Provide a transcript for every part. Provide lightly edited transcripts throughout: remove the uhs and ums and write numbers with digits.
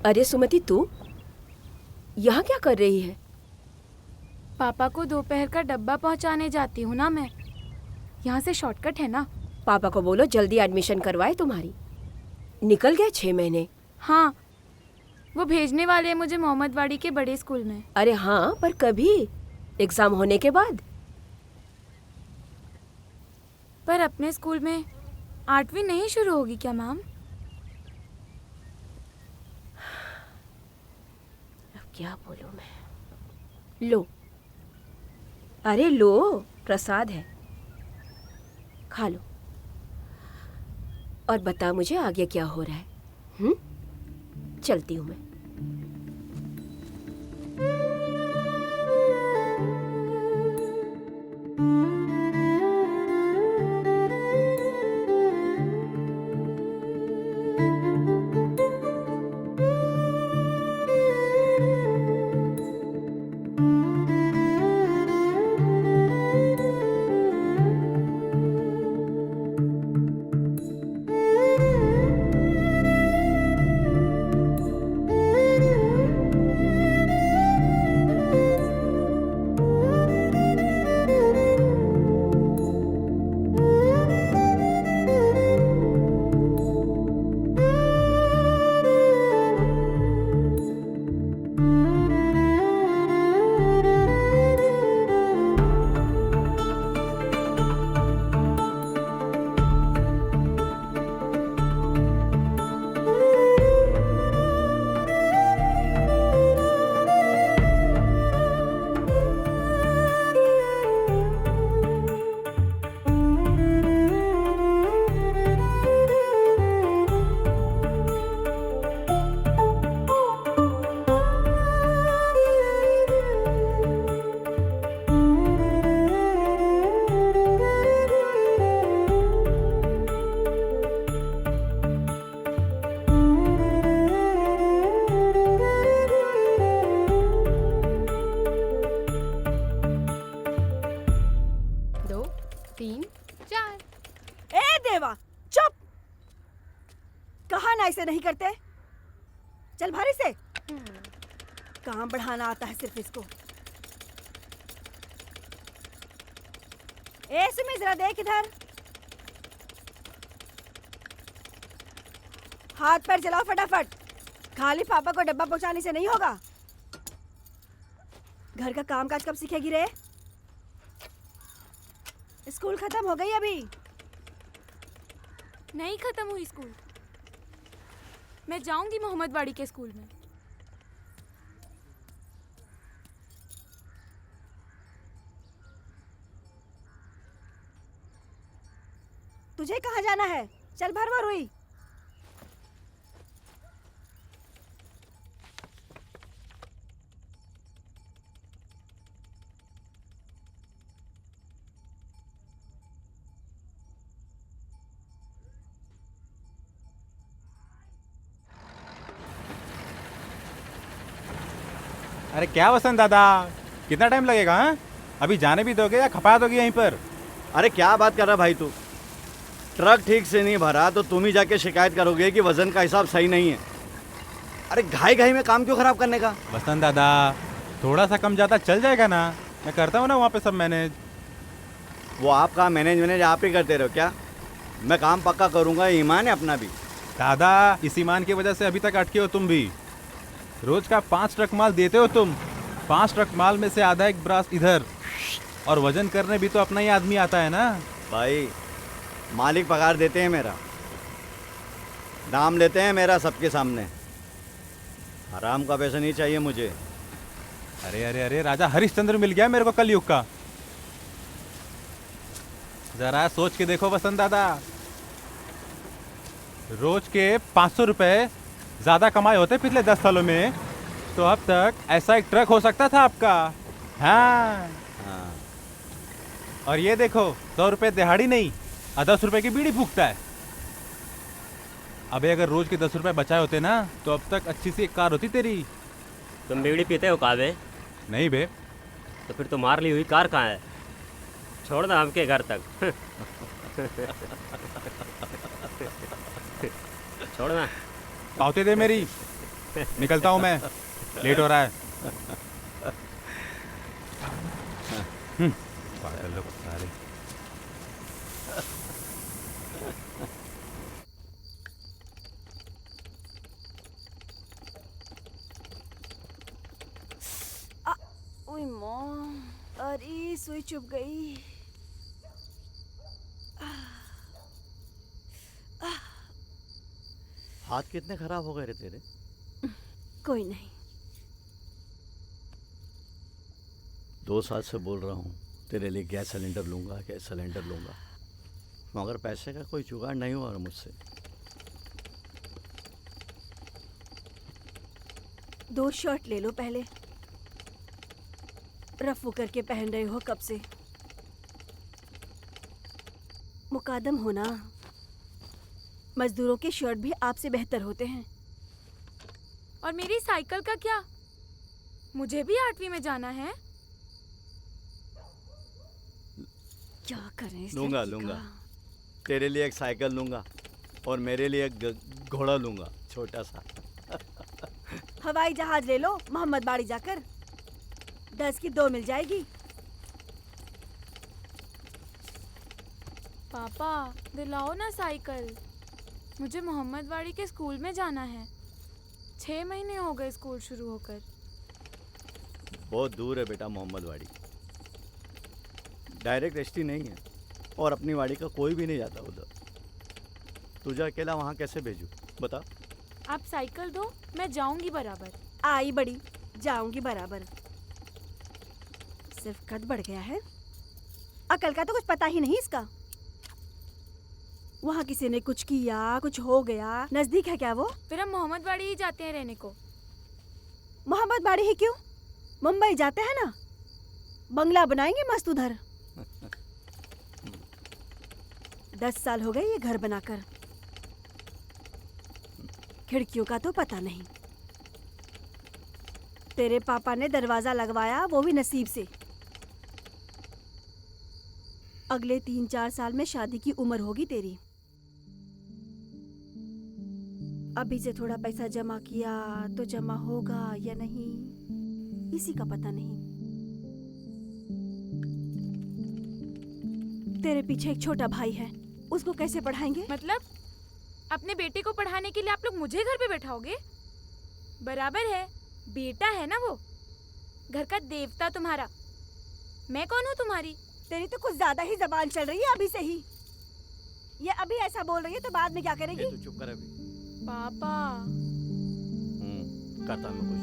अरे सुमति, तू यहाँ क्या कर रही है? पापा को दोपहर का डब्बा पहुंचाने जाती हूँ ना मैं। यहाँ से शॉर्टकट है ना। पापा को बोलो जल्दी एडमिशन करवाए तुम्हारी। निकल गए 6 महीने। हाँ, वो भेजने वाले हैं मुझे मोहम्मदवाड़ी के बड़े स्कूल में। अरे हाँ, पर कभी? एग्जाम होने के बाद? पर अपने स्कूल में 8वीं नहीं शुरू होगी क्या मैम? अब क्या बोलूं मैं। लो, अरे लो, प्रसाद है, खा लो और बता मुझे आगे क्या हो रहा है। चलती हूँ मैं। चुप! कहा ना ऐसे नहीं करते। चल भारी से। काम बढ़ाना आता है सिर्फ इसको। ए सुमी, जरा देख इधर। हाथ पैर चलाओ फटाफट। खाली पापा को डब्बा पहुंचाने से नहीं होगा। घर का काम काज कब सीखेगी रे? स्कूल खत्म हो गई अभी? नहीं खत्म हुई स्कूल। मैं जाऊंगी मोहम्मदवाड़ी के स्कूल में। तुझे कहाँ जाना है? चल भरवा रुई। अरे क्या वसंत दादा, कितना टाइम लगेगा? हाँ, अभी जाने भी दोगे या खपा दोगे यहीं पर? अरे क्या बात कर रहा भाई तू? ट्रक ठीक से नहीं भरा तो तुम ही जाके शिकायत करोगे कि वजन का हिसाब सही नहीं है। अरे घाई घाई में काम क्यों खराब करने का? वसंत दादा, थोड़ा सा कम ज़्यादा चल जाएगा ना, मैं करता हूँ ना वहाँ पे सब मैनेज। वो आपका मैनेज आप ही करते रहो क्या? मैं काम पक्का करूँगा, ईमान है अपना भी। दादा, इस ईमान की वजह से अभी तक अटके हो तुम भी। रोज का 5 ट्रक माल देते हो तुम। 5 ट्रक माल में से आधा एक ब्रास इधर, और वजन करने भी तो अपना ही आदमी आता है ना। भाई मालिक पगार देते हैं मेरा, दाम लेते हैं मेरा सबके सामने। हराम का पैसा नहीं चाहिए मुझे। अरे अरे अरे, राजा हरिश्चंद्र मिल गया मेरे को कलयुग का। जरा सोच के देखो वसंत दादा, रोज के 500 रुपए ज्यादा कमाए होते पिछले 10 सालों में, तो अब तक ऐसा एक ट्रक हो सकता था आपका। हाँ। और ये देखो, 100 रुपए दिहाड़ी नहीं, 10 रुपए की बीड़ी फूकता है। अबे अगर रोज के 10 रुपए बचाए होते ना, तो अब तक अच्छी सी एक कार होती तेरी। तुम बीड़ी पीते हो काबे? नहीं बे। तो फिर तुम्हार ली हुई कार कहाँ है? छोड़ ना हमके घर तक। छोड़ ना। पावते दे मेरी। निकलता हूँ मैं, लेट हो रहा है। पागल लोग सारे। ओए माँ, अरे सुई चुभ गई। हाथ कितने खराब हो गए रे तेरे? कोई नहीं। 2 साल से बोल रहा हूँ तेरे लिए गैस सिलेंडर लूँगा, गैस सिलेंडर लूँगा, मगर पैसे का कोई जुगाड़ नहीं हुआ मुझसे। 2 शर्ट ले लो पहले, रफू करके पहन रहे हो कब से। मुकादम होना, मजदूरों के शर्ट भी आपसे बेहतर होते हैं। और मेरी साइकिल का क्या? मुझे भी 8वीं में जाना है। क्या करें इस लूँगा लड़की लूँगा, का? तेरे लिए एक साइकिल लूँगा और मेरे लिए एक घोड़ा लूँगा, छोटा सा। हवाई जहाज ले लो मोहम्मद बाड़ी जाकर, 10 की 2 मिल जाएगी। पापा दिलाओ ना साइकिल, मुझे मोहम्मद वाड़ी के स्कूल में जाना है। 6 महीने हो गए स्कूल शुरू होकर। बहुत दूर है बेटा मोहम्मद वाड़ी, डायरेक्ट एसटी नहीं है और अपनी वाड़ी का कोई भी नहीं जाता उधर। तुझे अकेला वहाँ कैसे भेजूँ बता? आप साइकिल दो, मैं जाऊंगी बराबर। आई बड़ी, जाऊंगी बराबर। सिर्फ कद बढ़ गया है, अकल का तो कुछ पता ही नहीं इसका। वहाँ किसी ने कुछ किया, कुछ हो गया, नजदीक है क्या वो? फिर हम मोहम्मद वाड़ी ही जाते हैं रहने को। मोहम्मद बाड़ी ही क्यों, मुंबई जाते हैं ना, बंगला बनाएंगे मस्त उधर। 10 साल हो गए ये घर बनाकर, खिड़कियों का तो पता नहीं। तेरे पापा ने दरवाजा लगवाया, वो भी नसीब से। अगले 3-4 साल में शादी की उम्र होगी तेरी। अभी से थोड़ा पैसा जमा किया तो जमा होगा या नहीं, इसी का पता नहीं। तेरे पीछे एक छोटा भाई है, उसको कैसे पढ़ाएंगे? मतलब अपने बेटे को पढ़ाने के लिए आप लोग मुझे घर पे बैठाओगे? बराबर है, बेटा है ना वो, घर का देवता तुम्हारा। मैं कौन हूँ तुम्हारी? तेरी तो कुछ ज्यादा ही जबान चल रही है अभी से ही। ये अभी ऐसा बोल रही है तो बाद में क्या करेगी? तू चुप कर अभी। पापा करता मैं कुछ।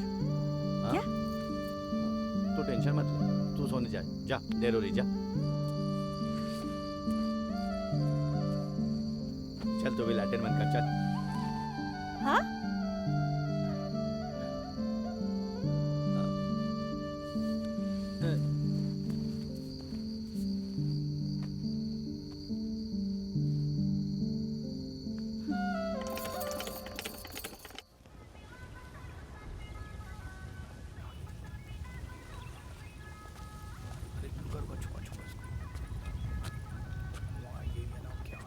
हाँ? क्या? तू टेंशन मत ले, तू सोने जा, जा देर हो रही, जा। चल तू भी लैट्रिन बंद कर, चल। हाँ?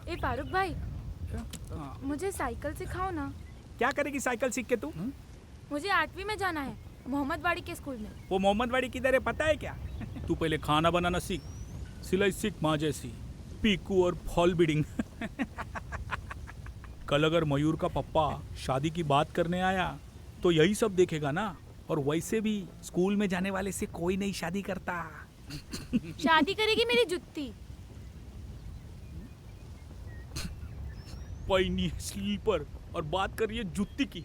ए फारूक भाई, मुझे साइकिल सिखाओ ना। क्या करेगी साइकिल सीख के तू? मुझे 8वीं में जाना है, मोहम्मद वाड़ी के स्कूल में। वो मोहम्मद वाड़ी किधर है पता है क्या? तू पहले खाना बनाना सीख, सिलाई सीख माँ जैसी, पीकू और फॉल बीडिंग। कल अगर मयूर का पप्पा शादी की बात करने आया तो यही सब देखेगा ना। और वैसे भी स्कूल में जाने वाले से कोई नहीं शादी करता। शादी करेगी मेरी जुत्ती। पैनी है स्लीपर और बात कर रही है जुत्ती की।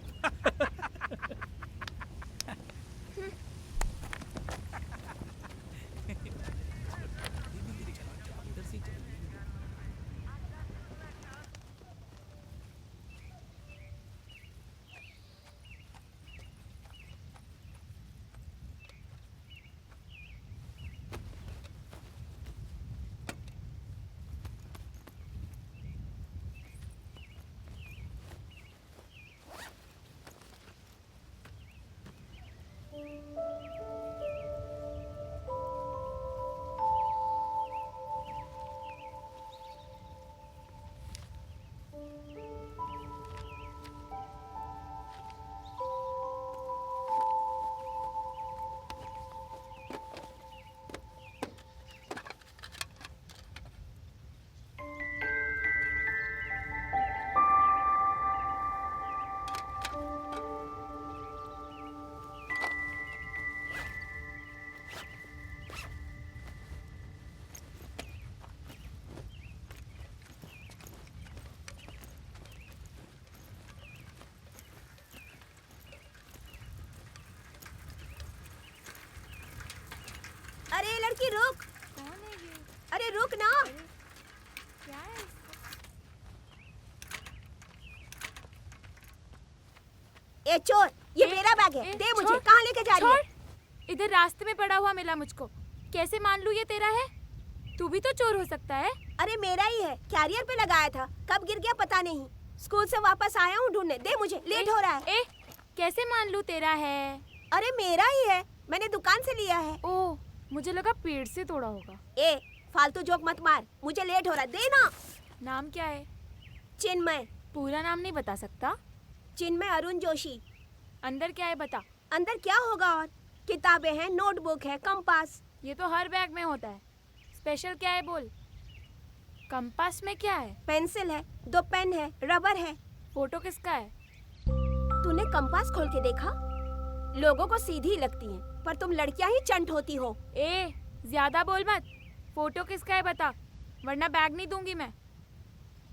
लड़की रुक। कौन है ये? अरे रुक ना। क्या है इसका? ए चोर, ये ए, मेरा बैग है, ए, दे मुझे। छोड़, कहाँ लेके जा रही है? छोड़। इधर रास्ते में पड़ा हुआ मिला मुझको, कैसे मान लूं ये तेरा है? तू भी तो चोर हो सकता है। अरे मेरा ही है, कैरियर पे लगाया था, कब गिर गया पता नहीं। स्कूल से वापस आया हूँ ढूंढने, दे मुझे, लेट हो रहा है। ए, कैसे मान लूं तेरा है? अरे मेरा ही है, मैंने दुकान से लिया है। ओह, मुझे लगा पेड़ से तोड़ा होगा। ए फालतू जोक मत मार, मुझे लेट हो रहा है, दे ना। नाम क्या है? चिन्मय। पूरा नाम नहीं बता सकता? चिन्मय अरुण जोशी। अंदर क्या है बता। अंदर क्या होगा और? किताबें हैं, नोटबुक है, कंपास। ये तो हर बैग में होता है, स्पेशल क्या है बोल। कंपास में क्या है? पेंसिल है, 2 पेन है, रबर है। फोटो किसका है? तूने कंपास खोल के देखा? लोगों को सीधी लगती है, पर तुम लड़कियां ही चंट होती हो। ए, ज्यादा बोल मत। फोटो किसका है बता, वरना बैग नहीं दूंगी मैं।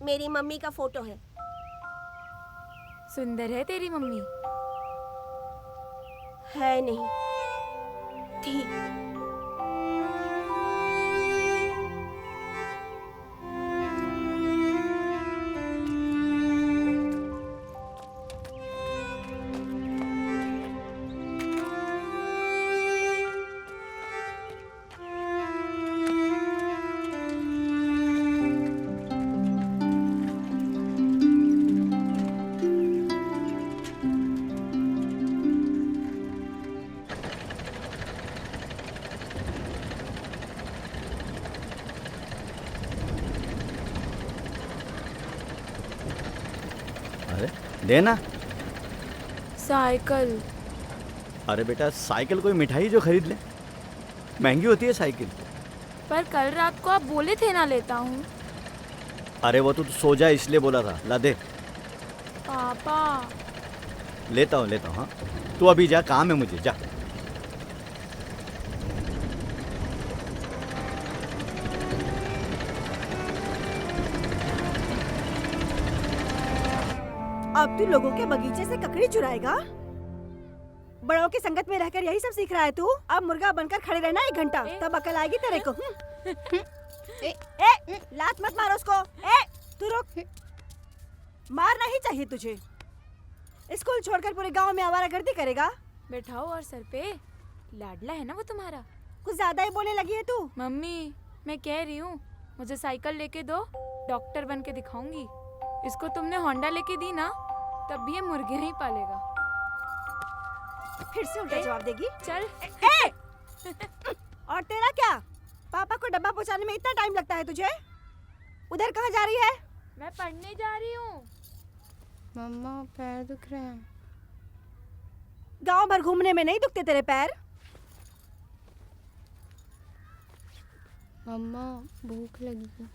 मेरी मम्मी का फोटो है। सुंदर है तेरी मम्मी। है नहीं, थी। अरे दे ना। साइकिल। अरे बेटा साइकिल कोई मिठाई जो खरीद ले, महंगी होती है साइकिल। पर कल रात को आप बोले थे ना लेता हूँ। अरे वो तो तू सो जा इसलिए बोला था, ला दे। पापा। लेता हूँ हाँ, तू अभी जा, काम है मुझे, जा। अब तू लोगों के बगीचे से ककड़ी चुराएगा? बड़ों की संगत में रहकर यही सब सीख रहा है तू? अब मुर्गा बनकर खड़े रहना 1 घंटा, तब अकल आएगी तेरे को। ए, लात मत मारो उसको। ए, तू रुक। मारना ही चाहिए तुझे। स्कूल छोड़कर पूरे गांव में आवारागर्दी करेगा? बैठाओ और सर पे। लाडला है ना वो तुम्हारा। कुछ ज्यादा ही बोलने लगी है तू। मम्मी, मैं कह रही हूँ मुझे साइकिल लेके दो, डॉक्टर बन के दिखाऊंगी। इसको तुमने होंडा लेके दी ना, तब भी ये मुर्गे ही पालेगा। फिर से उल्टा जवाब देगी? चल। ए! और तेरा क्या? पापा को डब्बा पहुंचाने में इतना टाइम लगता है तुझे? उधर कहाँ जा रही है? मैं पढ़ने जा रही हूँ। मम्मा पैर दुख रहे हैं। गांव भर घूमने में नहीं दुखते तेरे पैर? मम्मा भूख लगी है।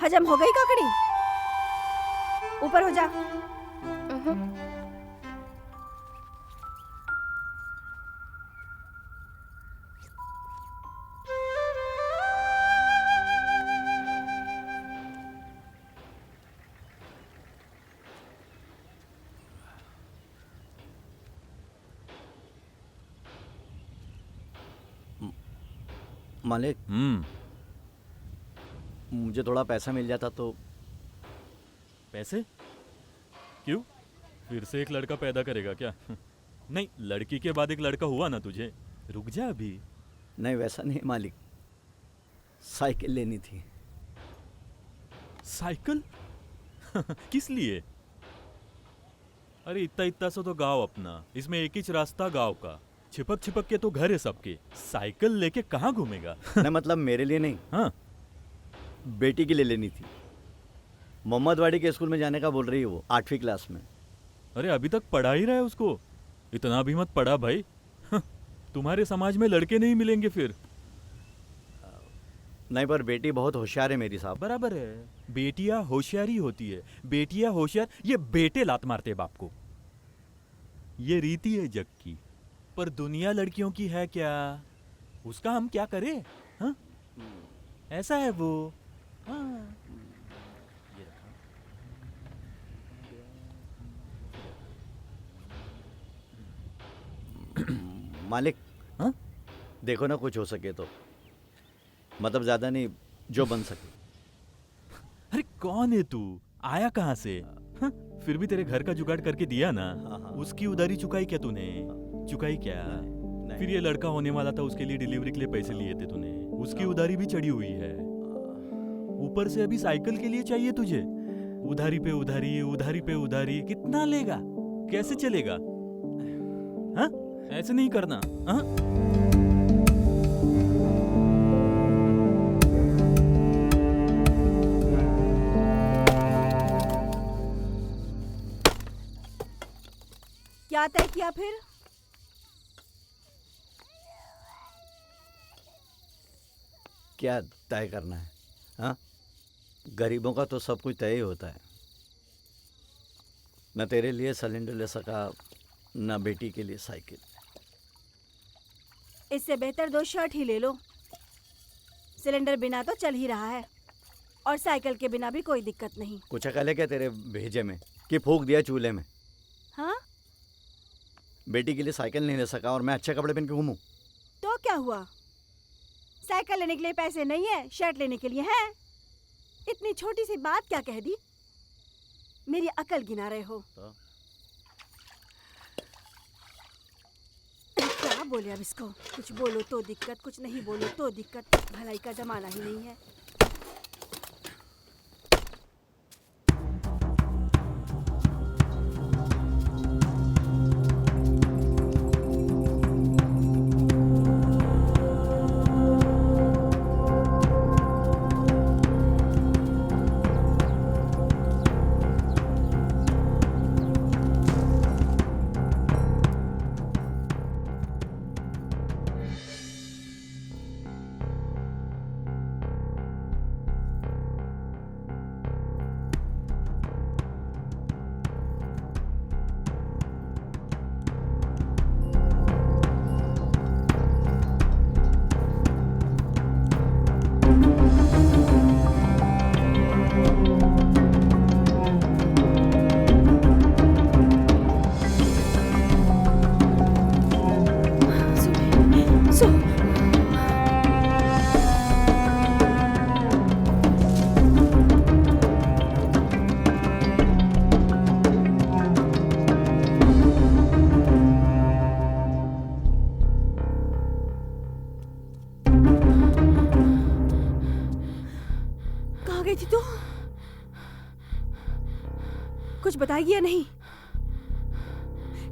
हजम हो गई काकड़ी? ऊपर हो जा। मालिक, मुझे थोड़ा पैसा मिल जाता तो। पैसे? क्यों? फिर से एक लड़का पैदा करेगा क्या? नहीं, लड़की के बाद एक लड़का हुआ ना तुझे। रुक जा अभी। नहीं वैसा नहीं मालिक, साइकिल लेनी थी। साइकिल? किस लिए? अरे इतना इतना सा तो गांव अपना, इसमें एक ही रास्ता गांव का। छिपक छिपक के तो घर है सबके। साइकिल लेके कहाँ घूमेगा? नहीं मतलब मेरे लिए नहीं, हाँ, बेटी के लिए लेनी थी। मोहम्मदवाड़ी के स्कूल में जाने का बोल रही है वो, 8वीं क्लास में। अरे अभी तक पढ़ा ही रहा है उसको। इतना भी मत पढ़ा भाई। तुम्हारे समाज में लड़के नहीं मिलेंगे फिर। नहीं पर बेटी बहुत होशियार है मेरी साहब। बराबर है, बेटियां होशियारी होती है। बेटियां होशियार, ये बेटे लात मारते बाप को। ये रीति है जग की, पर दुनिया लड़कियों की है क्या? उसका हम क्या करें? हाँ? ऐसा है वो। हाँ। ये रखा। मालिक, हाँ? देखो ना कुछ हो सके तो, मतलब ज़्यादा नहीं, जो बन सके। अरे कौन है तू, आया कहाँ से? हाँ, फिर भी तेरे घर का जुगाड़ करके दिया ना। हाँ, हाँ। उसकी उधारी चुकाई क्या तूने? चुकाई क्या? नहीं। फिर ये लड़का होने वाला था, उसके लिए डिलीवरी के लिए पैसे लिए थे तूने, उसकी उधारी भी चढ़ी हुई है। ऊपर से अभी साइकिल के लिए चाहिए तुझे। उधारी पे उधारी, उधारी पे उधारी, कितना लेगा? कैसे चलेगा? हाँ, ऐसे नहीं करना। हाँ? क्या तय किया फिर? क्या तय करना है? हाँ, गरीबों का तो सब कुछ तय ही होता है। न तेरे लिए सिलेंडर ले सका, न बेटी के लिए साइकिल। इससे बेहतर 2 शर्ट ही ले लो। सिलेंडर बिना तो चल ही रहा है, और साइकिल के बिना भी कोई दिक्कत नहीं। कुछ अकल है क्या तेरे भेजे में कि फूंक दिया चूल्हे में? हाँ, बेटी के लिए साइकिल नहीं ले सका और मैं अच्छे कपड़े पहन के घूमूं? तो क्या हुआ? साइकिल लेने के लिए पैसे नहीं है, शर्ट लेने के लिए है। इतनी छोटी सी बात क्या कह दी? मेरी अकल गिना रहे हो? तो? क्या बोले अब इसको? कुछ बोलो तो दिक्कत, कुछ नहीं बोलो तो दिक्कत। भलाई का जमाना ही नहीं है। कुछ बताएगी या नहीं?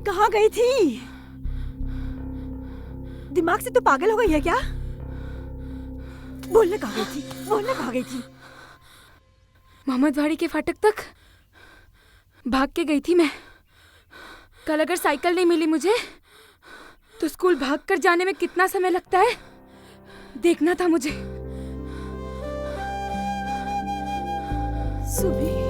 कहाँ गई थी? दिमाग से तो पागल हो गई है क्या? बोलने कहाँ गई थी? बोलने कहाँ गई थी? मोहम्मदवाड़ी के फाटक तक भाग के गई थी मैं। कल अगर साइकिल नहीं मिली मुझे तो स्कूल भागकर जाने में कितना समय लगता है देखना था मुझे। सुबह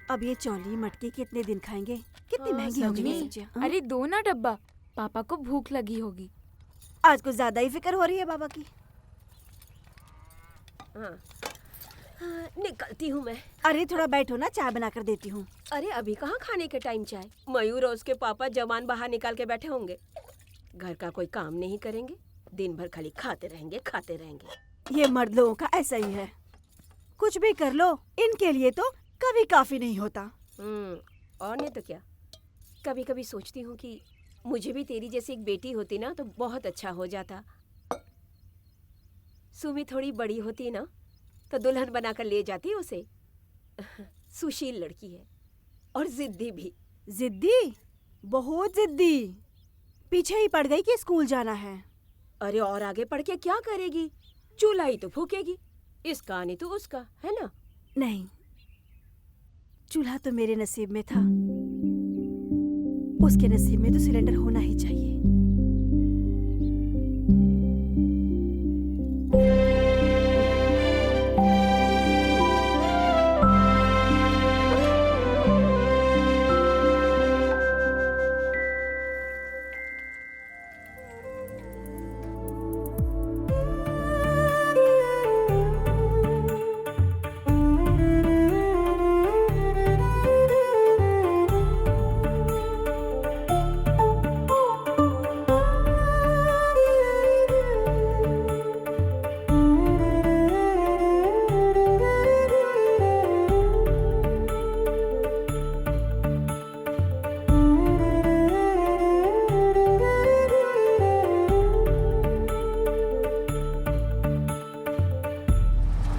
अब ये चौली मटकी कितने दिन खाएंगे? कितनी महंगी हो गई है सब्जियां। हाँ? अरे दो ना डब्बा, पापा को भूख लगी होगी। आज कुछ ज्यादा ही फिक्र हो रही है बाबा की। हाँ, निकलती हूँ मैं। अरे थोड़ा बैठो ना, चाय बना कर देती हूँ। अरे अभी कहाँ खाने के टाइम चाय? मयूर और उसके पापा जवान बाहर निकाल के बैठे होंगे। घर का कोई काम नहीं करेंगे, दिन भर खाली खाते रहेंगे खाते रहेंगे। ये मर्द लोगों का ऐसा ही है, कुछ भी कर लो इनके लिए तो कभी काफी नहीं होता। और नहीं तो क्या। कभी कभी सोचती हूँ कि मुझे भी तेरी जैसी एक बेटी होती ना तो बहुत अच्छा हो जाता। सुमी थोड़ी बड़ी होती ना तो दुल्हन बनाकर ले जाती उसे। सुशील लड़की है और जिद्दी भी। जिद्दी? बहुत जिद्दी। पीछे ही पड़ गई कि स्कूल जाना है। अरे और आगे पढ़ के क्या करेगी? चूल्हा ही तो फूकेगी। इसका नहीं तो उसका, है ना? नहीं, चूल्हा तो मेरे नसीब में था, उसके नसीब में तो सिलेंडर होना ही चाहिए।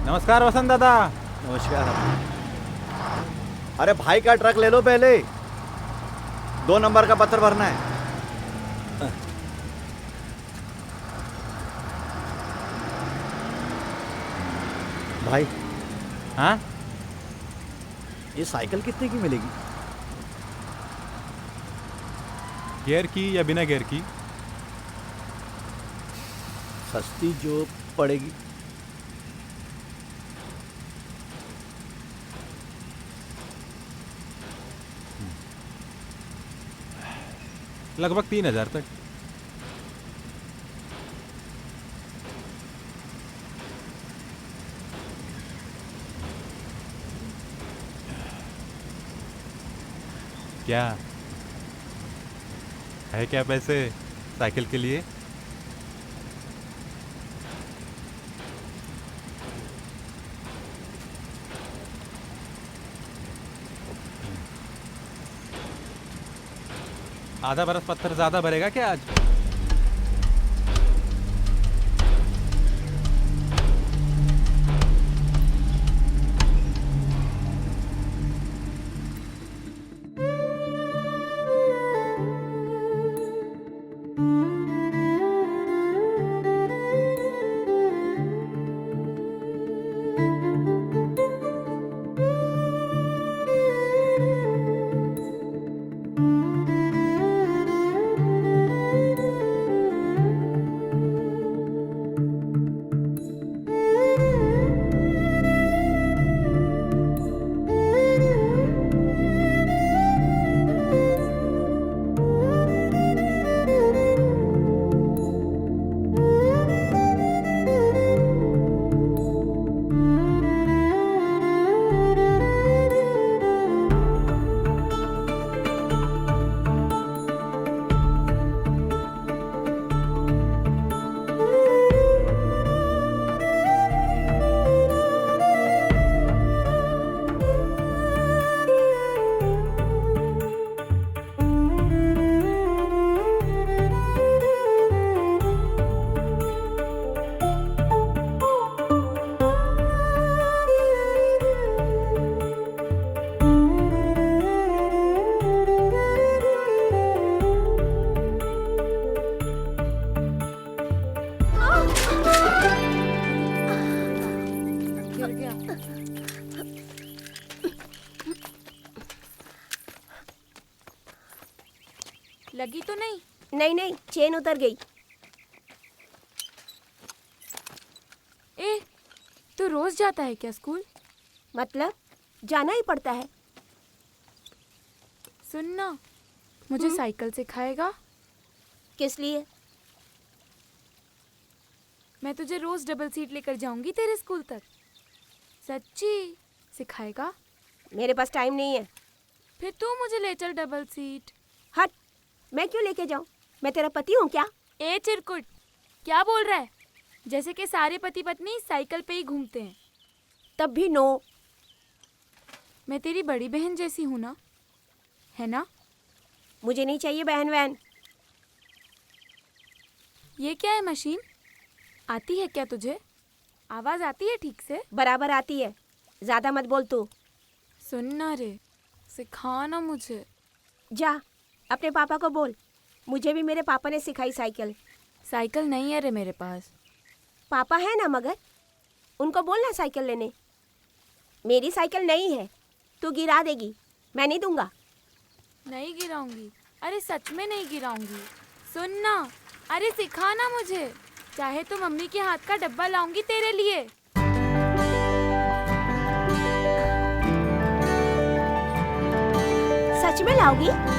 नमस्कार वसंत दादा। नमस्कार। अरे भाई का ट्रक ले लो पहले, 2 नंबर का पत्थर भरना है। भाई हाँ, ये साइकिल कितने की मिलेगी? गियर की या बिना गियर की? सस्ती जो पड़ेगी। लगभग 3,000 तक। क्या है, क्या पैसे साइकिल के लिए? आधा बरस पत्थर ज्यादा भरेगा क्या आज? लगी तो नहीं? नहीं नहीं, चेन उतर गई। ए, तू रोज जाता है क्या स्कूल? मतलब जाना ही पड़ता है। सुनना, मुझे साइकिल सिखाएगा? किस लिए? मैं तुझे रोज डबल सीट लेकर जाऊंगी तेरे स्कूल तक। सच्ची सिखाएगा? मेरे पास टाइम नहीं है। फिर तू मुझे ले चल डबल सीट। हट, मैं क्यों लेके जाऊं? मैं तेरा पति हूँ क्या? ए चिरकुट, क्या बोल रहा है? जैसे कि सारे पति पत्नी साइकिल पे ही घूमते हैं। तब भी नो। मैं तेरी बड़ी बहन जैसी हूँ ना, है ना? मुझे नहीं चाहिए बहन वहन। ये क्या है मशीन? आती है क्या तुझे? आवाज आती है ठीक से? बराबर आती है, ज्यादा मत बोल तू। सुनना रे, सिखा ना मुझे। जा अपने पापा को बोल, मुझे भी मेरे पापा ने सिखाई साइकिल। साइकिल नहीं है रे मेरे पास। पापा है ना, मगर उनको बोलना साइकिल लेने। मेरी साइकिल नहीं है, तू गिरा देगी, मैं नहीं दूंगा। नहीं गिराऊंगी, अरे सच में नहीं गिराऊंगी। सुनना, अरे सिखा ना मुझे। चाहे तो मम्मी के हाथ का डब्बा लाऊंगी तेरे लिए। सच में लाओगी?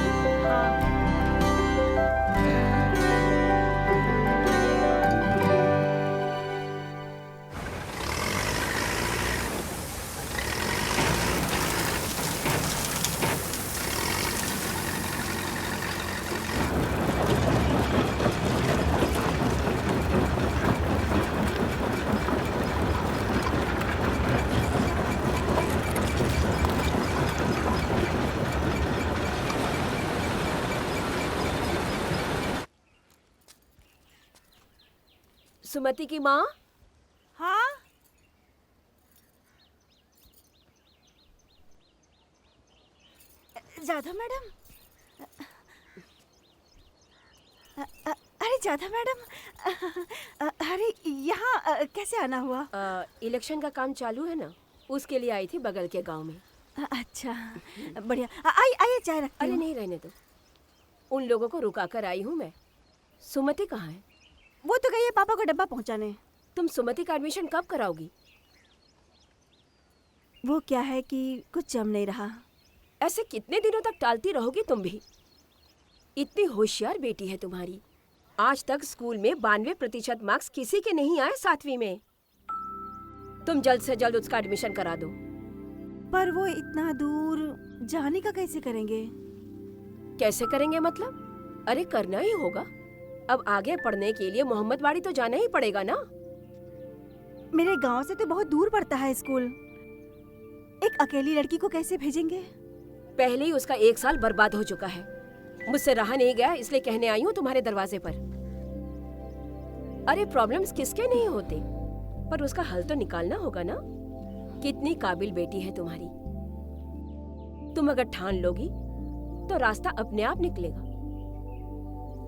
सुमति की माँ? हाँ जाधव मैडम, अरे जाधव मैडम, अरे यहाँ कैसे आना हुआ? इलेक्शन का काम चालू है ना, उसके लिए आई थी बगल के गांव में। अच्छा बढ़िया, आइए आइए चाय रखती अरे हूँ। नहीं रहने दो, उन लोगों को रुका कर आई हूँ मैं। सुमति कहाँ है? वो तो गई है पापा को डब्बा पहुँचाने। तुम सुमति का एडमिशन कब कराओगी? वो क्या है कि कुछ जम नहीं रहा। ऐसे कितने दिनों तक टालती रहोगी तुम भी? इतनी होशियार बेटी है तुम्हारी, आज तक स्कूल में 92% मार्क्स किसी के नहीं आए 7वीं में। तुम जल्द से जल्द उसका एडमिशन करा दो। पर वो इतना दूर जाने का कैसे करेंगे? कैसे करेंगे मतलब? अरे करना ही होगा। अब आगे पढ़ने के लिए मोहम्मदवाड़ी तो जाना ही पड़ेगा ना। मेरे गांव से तो बहुत दूर पड़ता है स्कूल। एक अकेली लड़की को कैसे भेजेंगे? पहले ही उसका 1 साल बर्बाद हो चुका है। मुझसे रहा नहीं गया, इसलिए कहने आई हूँ तुम्हारे दरवाजे पर। अरे प्रॉब्लम्स किसके नहीं होते, पर उसका हल तो निकालना होगा ना। कितनी काबिल बेटी है तुम्हारी। तुम अगर ठान लोगी तो रास्ता अपने आप निकलेगा।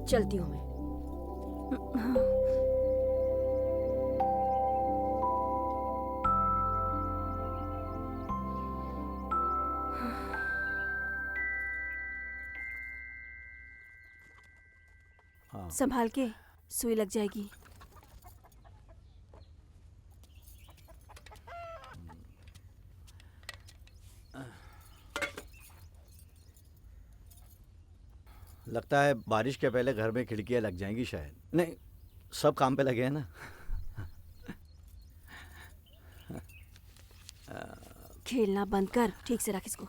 चलती हूँ मैं। संभाल के, सुई लग जाएगी। लगता है बारिश के पहले घर में खिड़कियां लग जाएंगी शायद। नहीं, सब काम पे लगे हैं ना। खेलना बंद कर, ठीक से रख इसको।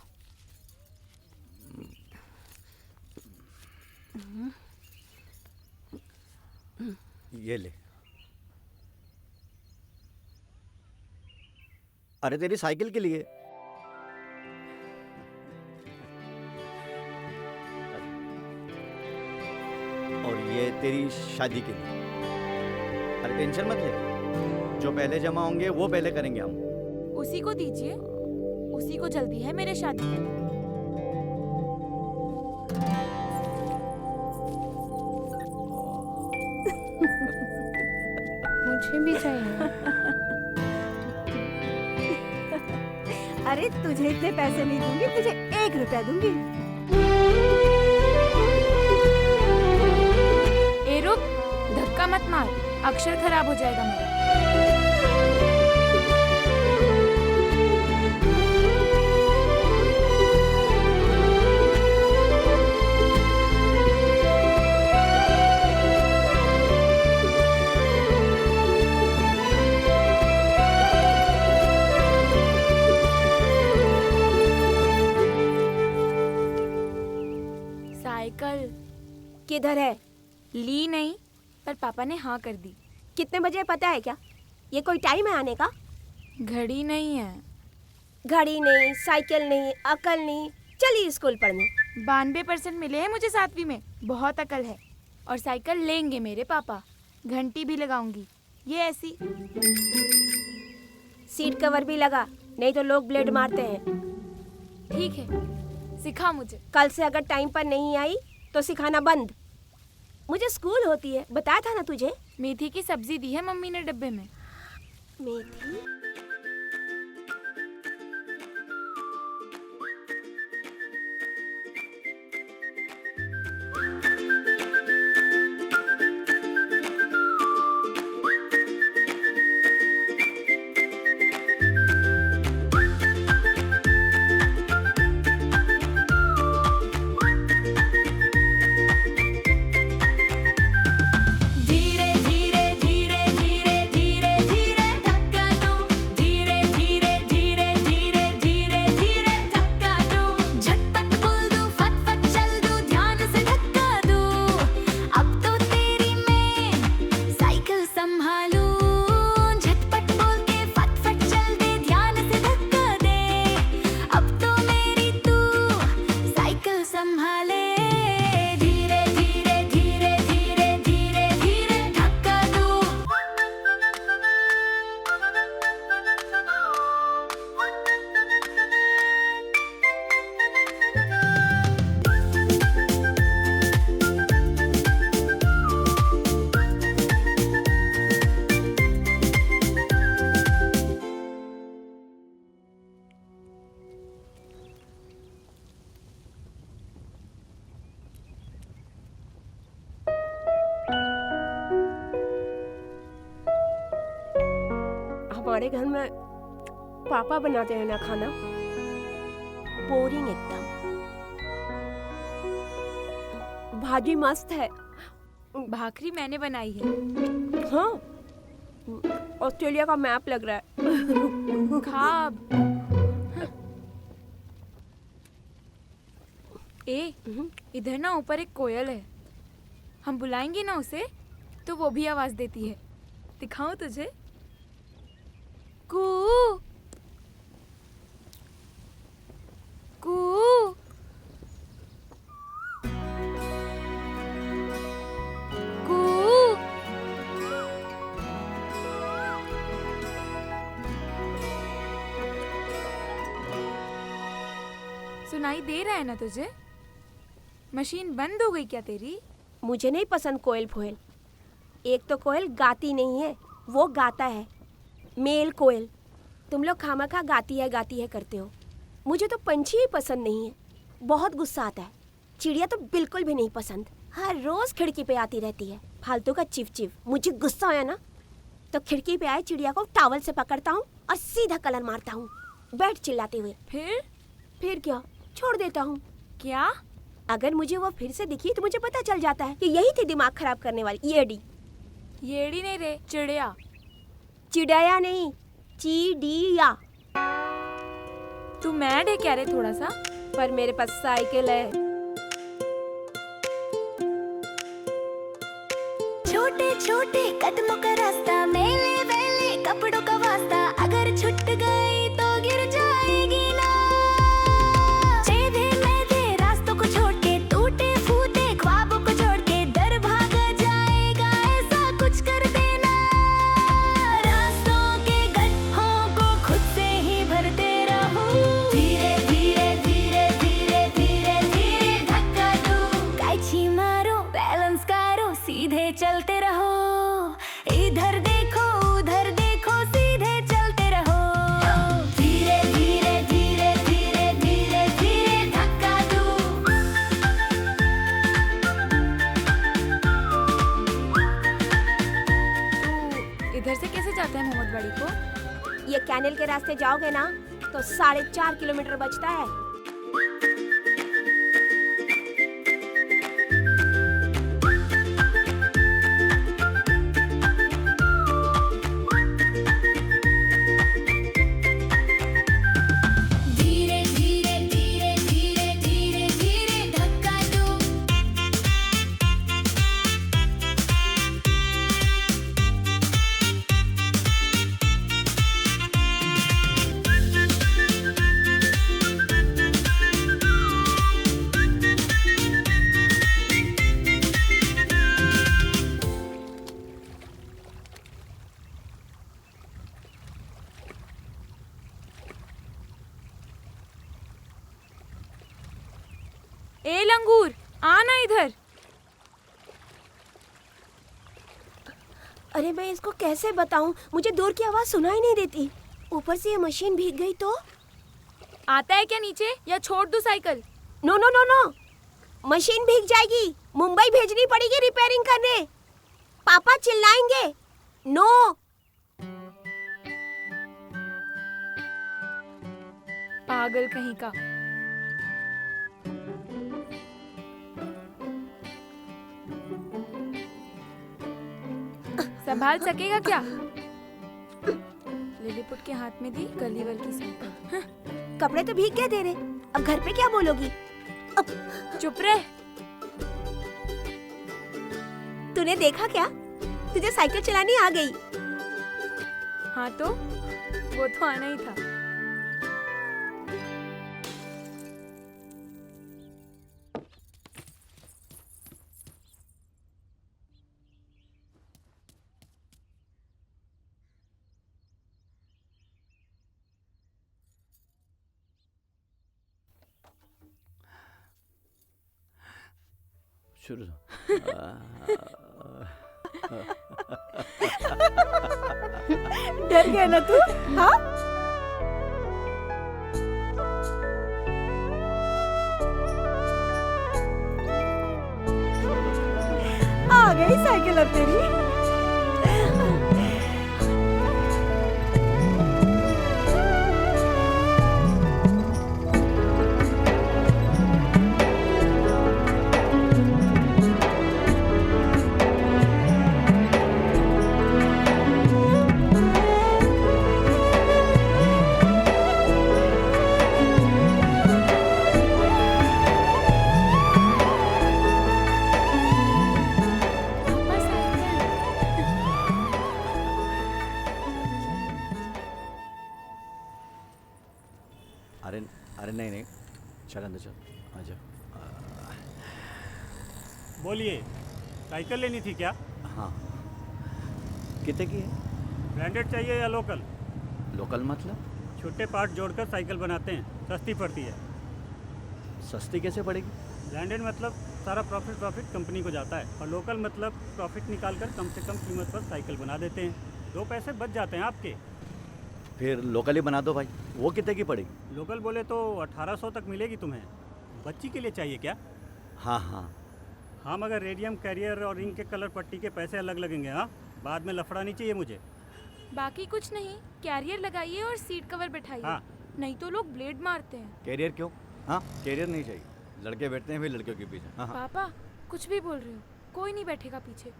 ये ले। अरे तेरी साइकिल के लिए। और ये तेरी शादी के लिए। अरे टेंशन मत ले, जो पहले जमा होंगे वो पहले करेंगे हम। उसी को दीजिए, उसी को जल्दी है मेरे शादी में। मुझे भी चाहिए। अरे तुझे इतने पैसे नहीं दूंगी, तुझे 1 रुपया दूंगी। ए रुक, धक्का मत मार, अक्षर खराब हो जाएगा मेरा। साइकिल किधर है? ली नहीं, पर पापा ने हाँ कर दी। कितने बजे पता है क्या? ये कोई टाइम है आने का? घड़ी नहीं है। घड़ी नहीं, साइकिल नहीं, अकल नहीं। चलिए स्कूल पढ़ने। 92% मिले हैं मुझे 7वीं में, बहुत अकल है। और साइकिल लेंगे मेरे पापा, घंटी भी लगाऊंगी, ये ऐसी। सीट कवर भी लगा, नहीं तो लोग ब्लेड मारते हैं। ठीक है, सिखा मुझे। कल से अगर टाइम पर नहीं आई तो सिखाना बंद। मुझे स्कूल होती है, बताया था ना तुझे। मेथी की सब्जी दी है मम्मी ने डब्बे में। मेथी? धीरे धीरे धीरे धीरे धीरे धीरे धक्का दो हमारे घर में पापा बनाते हैं ना खाना, बोरिंग एकदम। भाजी मस्त है। भाखरी मैंने बनाई है। हाँ, ऑस्ट्रेलिया का मैप लग रहा है। खाब। इधर ना ऊपर एक कोयल है, हम बुलाएंगे ना उसे तो वो भी आवाज देती है। दिखाऊं तुझे? कू कू। कू। सुनाई दे रहा है ना तुझे? मशीन बंद हो गई क्या तेरी? मुझे नहीं पसंद कोयल फोयल। एक तो कोयल गाती नहीं है, वो गाता है, मेल कोयल। तुम लोग खामखा गाती है करते हो। मुझे तो पंछी ही पसंद नहीं है, बहुत गुस्सा आता है। चिड़िया तो बिल्कुल भी नहीं पसंद, हर रोज खिड़की पे आती रहती है, फालतू का चिव चिव। मुझे गुस्सा आया ना तो खिड़की पे आए चिड़िया को टावल से पकड़ता हूँ और सीधा कलर मारता हूँ, बैठ चिल्लाते हुए। फिर क्या, छोड़ देता हूँ। क्या? अगर मुझे वो फिर से दिखी तो मुझे पता चल जाता है कि यही थी दिमाग खराब करने वाली येड़ी। येड़ी नहीं रे, चिड़िया। चिड़िया नहीं, चिड़िया। तू मैड है क्या रे थोड़ा सा? पर मेरे पास साइकिल है। छोटे छोटे कदमों का रास्ता, मेले वेले कपड़ों का वास्ता, अगर छूट गई तो गिर जाएगी ना। सीधे मेधे रास्तों को छोड़ के, टूटे फूटे ख्वाबों को छोड़ के, डर भाग जाएगा, ऐसा कुछ कर देना। रास्तों के गड्ढों को खुद से ही भरते रहो। धीरे धीरे धीरे धीरे धीरे धीरे धक्का दो, कैची मारो, बैलेंस करो, सीधे चलते रहो। इधर देखो उधर देखो, सीधे चलते रहो। धीरे धीरे धीरे धीरे धीरे धीरे धक्का दो। तू इधर से कैसे जाता है मोहम्मदवाड़ी को? ये कैनल के रास्ते जाओगे ना तो 4.5 किलोमीटर बचता है। धीरे धीरे धीरे धीरे धीरे धीरे धक्का दो। ए लंगूर, आना इधर। अरे मैं इसको कैसे बताऊं, मुझे दूर की आवाज सुनाई नहीं देती। ऊपर से ये मशीन भीग गई तो? आता है क्या नीचे, या छोड़ दूं cycle? No no no no, machine भीग जाएगी, मुंबई भेजनी पड़ेगी रिपेयरिंग करने। पापा चिल्लाएंगे। नो। पागल कहीं का। संभाल सकेगा क्या? लिलीपुट के हाथ में दी गलीवर की साइकिल। कपड़े तो भीग गए तेरे, अब घर पे क्या बोलोगी? अब चुप रह। तूने देखा क्या, तुझे साइकिल चलानी आ गई। हाँ तो वो तो आना ही था। शुरू डर गया ना तू? हाँ, आ गई साइकिल अब तेरी। अरे अरे नहीं नहीं, चल अंदर चल, आजा। बोलिए, साइकिल लेनी थी क्या? हाँ, कितने की है? ब्रांडेड चाहिए या लोकल? लोकल मतलब? छोटे पार्ट जोड़कर साइकिल बनाते हैं, सस्ती पड़ती है। सस्ती कैसे पड़ेगी? ब्रांडेड मतलब सारा प्रॉफिट कंपनी को जाता है, और लोकल मतलब प्रॉफिट निकाल कर कम से कम कीमत पर साइकिल बना देते हैं, 2 पैसे बच जाते हैं आपके। फिर लोकल ही बना दो भाई। वो कितने की पड़ेगी? लोकल बोले तो 1800 तक मिलेगी तुम्हें। बच्ची के लिए चाहिए क्या? हाँ हाँ। हाँ, मगर रेडियम, कैरियर और रिंग के कलर पट्टी के पैसे अलग लगेंगे। हाँ, बाद में लफड़ा नहीं चाहिए मुझे। बाकी कुछ नहीं, कैरियर लगाइए और सीट कवर बैठाइए। हाँ। नहीं तो लोग ब्लेड मारते हैं। कैरियर क्यों? हाँ, कैरियर नहीं चाहिए। लड़के बैठते हैं फिर लड़कियों के पीछे। हाँ हाँ। पापा कुछ भी बोल रहे हो, कोई नहीं बैठेगा पीछे।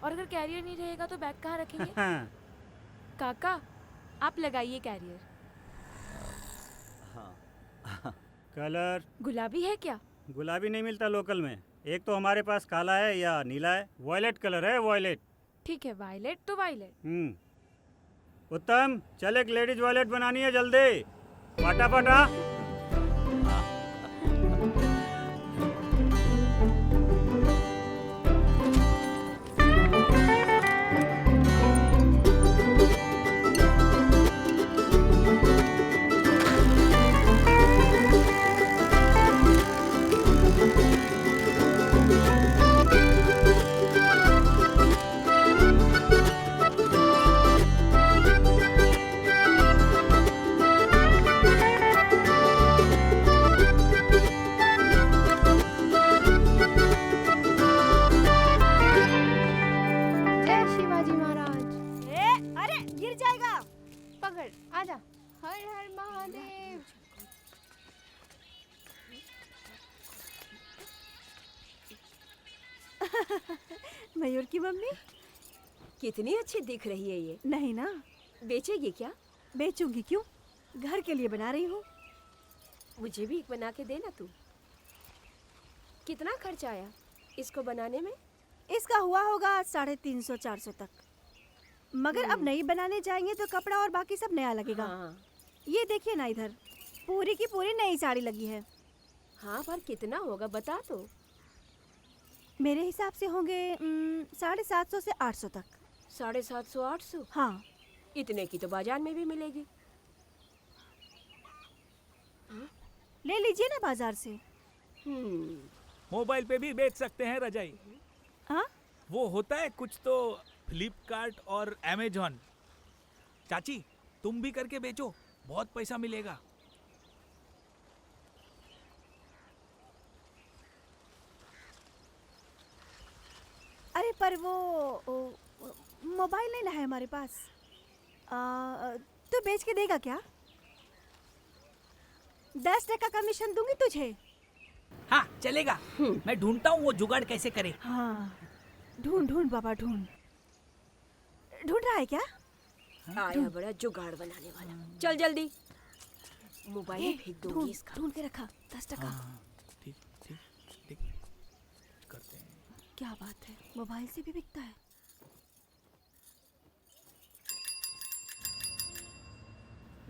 और अगर कैरियर नहीं रहेगा तो बैग कहाँ रखेंगे? काका आप लगाइए कैरियर। हाँ। कलर गुलाबी है क्या? गुलाबी नहीं मिलता लोकल में। एक तो हमारे पास काला है या नीला है, वॉयलेट कलर है, वॉयलेट। ठीक है, वायलेट तो वायलेट। उत्तम, चल एक लेडीज वॉयलेट बनानी है जल्दी, फटाफट। हाँ। जय शिवाजी महाराज। अरे गिर जाएगा। पकड़, आजा। हर हर महादेव। मयूर की मम्मी? कितनी अच्छी दिख रही है ये। नहीं ना। बेचेगी क्या? बेचूंगी क्यों, घर के लिए बना रही हूँ। मुझे भी एक बना के देना तू। कितना खर्च आया इसको बनाने में? इसका हुआ होगा 350-400 तक। मगर अब नई बनाने जाएंगे तो कपड़ा और बाकी सब नया लगेगा। हाँ। ये देखिए ना, इधर पूरी की पूरी नई साड़ी लगी है। हाँ, पर कितना होगा बता तो। मेरे हिसाब से होंगे 750 से 800 तक। 750-800? हाँ। इतने की तो बाजार में भी मिलेगी। ले लीजिए ना बाजार से। मोबाइल पे भी बेच सकते हैं रजाई। हाँ? वो होता है कुछ तो फ्लिपकार्ट और अमेजॉन। चाची तुम भी करके बेचो, बहुत पैसा मिलेगा। अरे पर वो मोबाइल नहीं ना है हमारे पास। तो बेच के देगा क्या? 10% कमीशन दूंगी तुझे। हाँ चलेगा, मैं ढूंढता हूँ वो जुगाड़ कैसे करे। हाँ, ढूंढ ढूंढ बाबा ढूंढ। ढूंढ रहा है क्या? आया बड़ा जुगाड़ बनाने वाला। चल जल्दी, मोबाइल फेंक दूंगी इसका। ढूंढ के रखा 10%। ठीक ठीक ठीक करते हैं। क्या बात है, मोबाइल से भी बिकता है।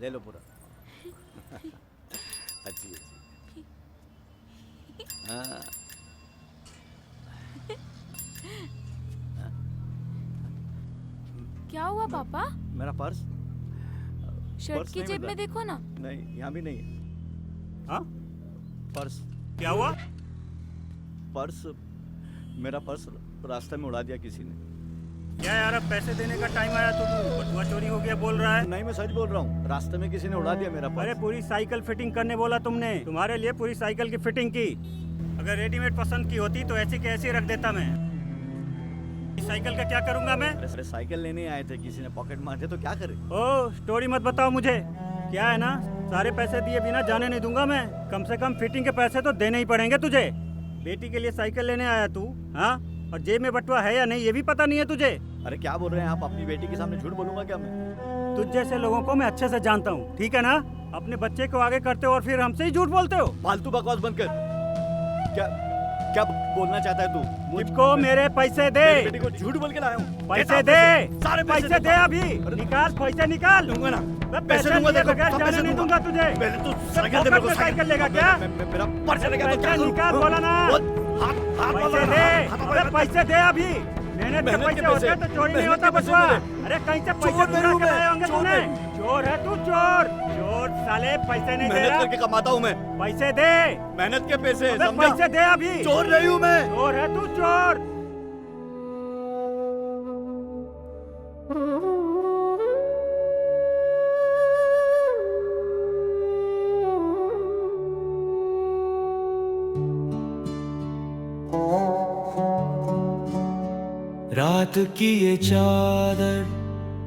ले लो पूरा। अच्छी अच्छी। हाँ। क्या हुआ पापा? मेरा पर्स? शर्ट पर्स की नहीं जेब मिला। में देखो ना। नहीं, यहाँ भी नहीं है। हाँ, पर्स? क्या हुआ? पर्स, मेरा पर्स रास्ते में उड़ा दिया किसी ने। क्या यार, अब पैसे देने का टाइम आया तो तू बटुआ चोरी हो गया बोल रहा है? नहीं, मैं सच बोल रहा हूँ, रास्ते में किसी ने उड़ा दिया मेरा पर्स। अरे पूरी साइकिल फिटिंग करने बोला तुमने, तुम्हारे लिए पूरी साइकिल की फिटिंग की। अगर रेडीमेड पसंद की होती तो ऐसी की ऐसी रख देता मैं। इस साइकिल का क्या करूंगा मैं? अरे साइकिल लेने आए थे, किसी ने पॉकेट मार दिया तो क्या करे? ओ स्टोरी मत बताओ मुझे। क्या है ना, सारे पैसे दिए बिना जाने नहीं दूंगा मैं। कम से कम फिटिंग के पैसे तो देने ही पड़ेंगे तुझे। बेटी के लिए साइकिल लेने आया तू, हाँ? और जेब में बटुआ है या नहीं ये भी पता नहीं है तुझे। अरे क्या बोल रहे हैं आप? अपनी बेटी के सामने झूठ बोलूंगा क्या मैं? तुझ जैसे लोगों को मैं अच्छे से जानता हूँ, ठीक है ना? अपने बच्चे को आगे करते हो और फिर हमसे ही झूठ बोलते हो। फालतू बकवास बंद कर। क्या क्या बोलना चाहता है तू? मुझको मेरे पैसे दे। मेरी बेटी को झूठ बोल के लाया हूँ। पैसे दे, सारे पैसे दे अभी। निकाल पैसे, निकाल। दूंगा ना। पैसे दूंगा लिए देखो, बगैर सब जाने पैसे नहीं दूंगा। दूंगा तुझे। पहले तू तो साइकिल दे फोकट मेरे को, में साइकिल लेगा क्या? मेरा पर्स लेगा तो क्या पैसे करूं? निकाल, बोला ना। हाथ हाथ पैसे दे, अबे पैसे दे अभी। मेहनत के मेहनत के पैसे होते हैं पैसे, तो चोरी नहीं मेहनत होता के पैसे बचवा। मेरे। अरे कहीं से पैसे चोर नहीं चुरा हूं के मैं, लाए होंगे चोर तूने। नहीं। चोर है तू, चोर। चोर साले पैसे नहीं दे मेहनत रहा। करके कमाता हूँ मैं, पैसे दे, मेहनत के पैसे, अबे समझा? पैसे दे अभी। चोर नहीं हूँ मैं। चोर है तू, चोर। रात की ये चादर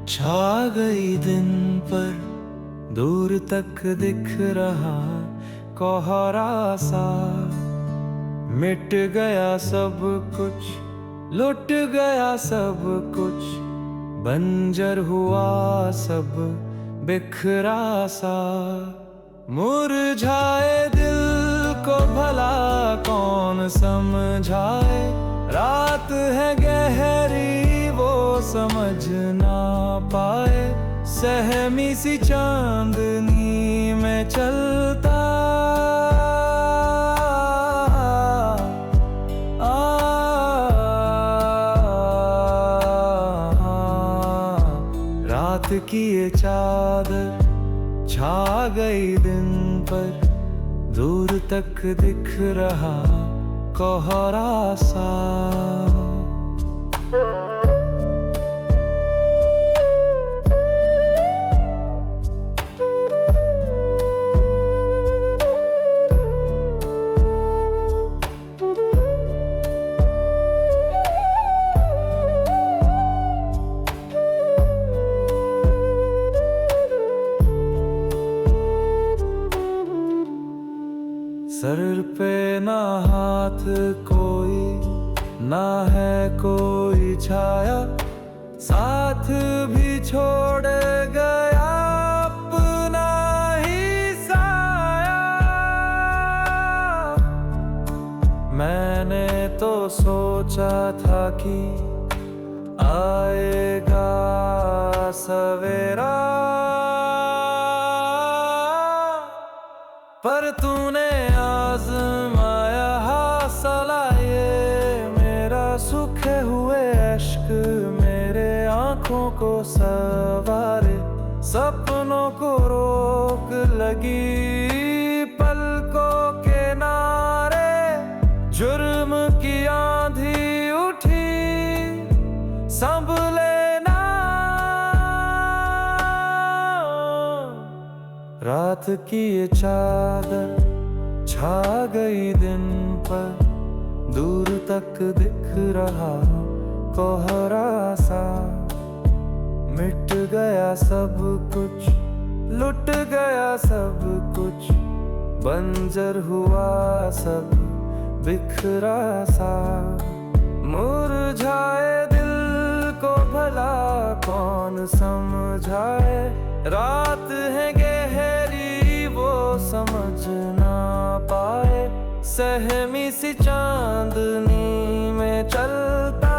छा गई दिन पर, दूर तक दिख रहा कोहरा सा। मिट गया सब कुछ, लुट गया सब कुछ, बंजर हुआ सब बिखरा सा। मुरझाए दिल को भला कौन समझाए, रात है गहरी वो समझ ना पाए। सहमी सी चांदनी में चलता रात की ये चादर छा गई दिन पर, दूर तक दिख रहा कोहरा सा। सर पे ना हाथ कोई, ना है कोई छाया, साथ भी छोड़ गया अपना ही साया। मैंने तो सोचा था कि आएगा सवेरा, पर तूने आजमाया हासला ये मेरा। सूखे हुए अश्क मेरे आंखों को सवारे, सपनों को रोक लगी पलकों के नारे। जुर्म की आंधी उठी संभले रात की ये चादर छा गई दिन पर, दूर तक दिख रहा कोहरा सा। मिट गया सब कुछ, लुट गया सब कुछ, बंजर हुआ सब बिखरा सा। मुरझाए दिल को भला कौन समझाए, रात है गहरी वो समझ ना पाए। सहमी सी चांदनी में चलता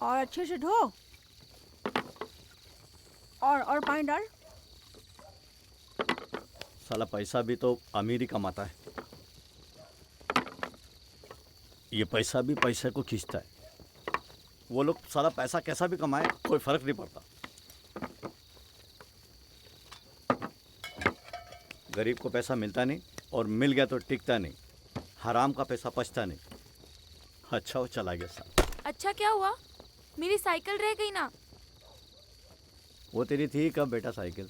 और अच्छे से धो, और पानी डाल। साला पैसा भी तो अमीर ही कमाता है, ये पैसा भी पैसे को खींचता है। वो लोग साला पैसा कैसा भी कमाए कोई फर्क नहीं पड़ता। गरीब को पैसा मिलता नहीं और मिल गया तो टिकता नहीं, हराम का पैसा पचता नहीं। अच्छा वो चला गया साला। अच्छा क्या हुआ? मेरी साइकिल रह गई ना। वो तेरी थी कब बेटा साइकिल?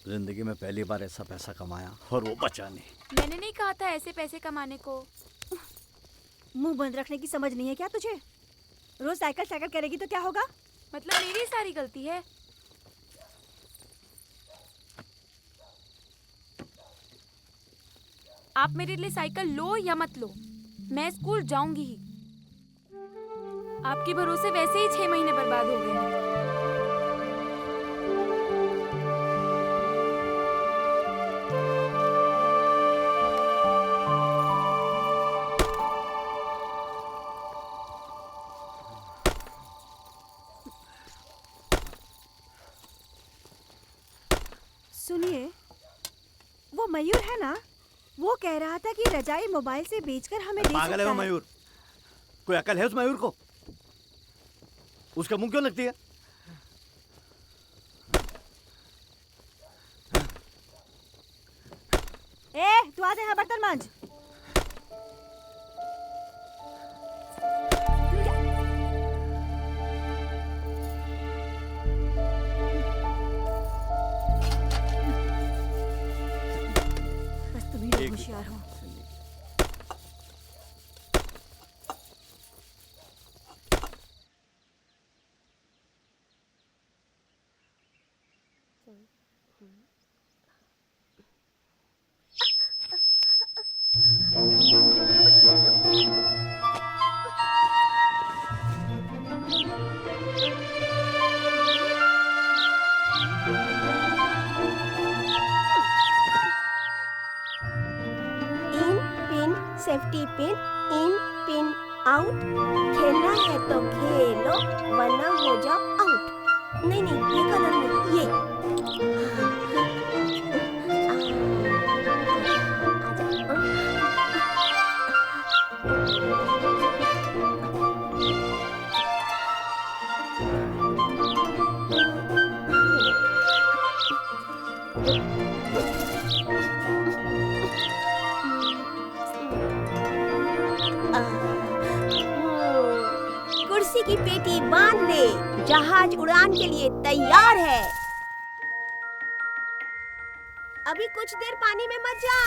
जिंदगी में पहली बार ऐसा पैसा कमाया और वो बचा नहीं। मैंने नहीं कहा था ऐसे पैसे कमाने को। मुंह बंद रखने की समझ नहीं है क्या तुझे? रोज साइकिल साइकिल करेगी तो क्या होगा? मतलब मेरी सारी गलती है? आप मेरे लिए साइकिल लो या मत लो, मैं स्कूल जाऊंगी ही। आपके भरोसे वैसे ही 6 महीने बर्बाद हो गए हैं। सुनिए, वो मयूर है ना, वो कह रहा था कि रजाई मोबाइल से बेचकर हमें दे पागल है सकता वो मयूर? कोई अकल है उस मयूर को? उसका मुंह क्यों लगती है? तू आते हैं बर्तन मांज। बस तुम ही लोग होशियार हो। इन पिन सेफ्टी पिन, इन पिन आउट। खेलना है तो खेलो वरना हो जाओ आउट। नहीं नहीं, ये कलर नहीं, ये। कुर्सी की पेटी बांध ले, जहाज उड़ान के लिए तैयार है। अभी कुछ देर पानी में मत जा,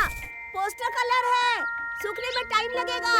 पोस्टर कलर है, सूखने में टाइम लगेगा।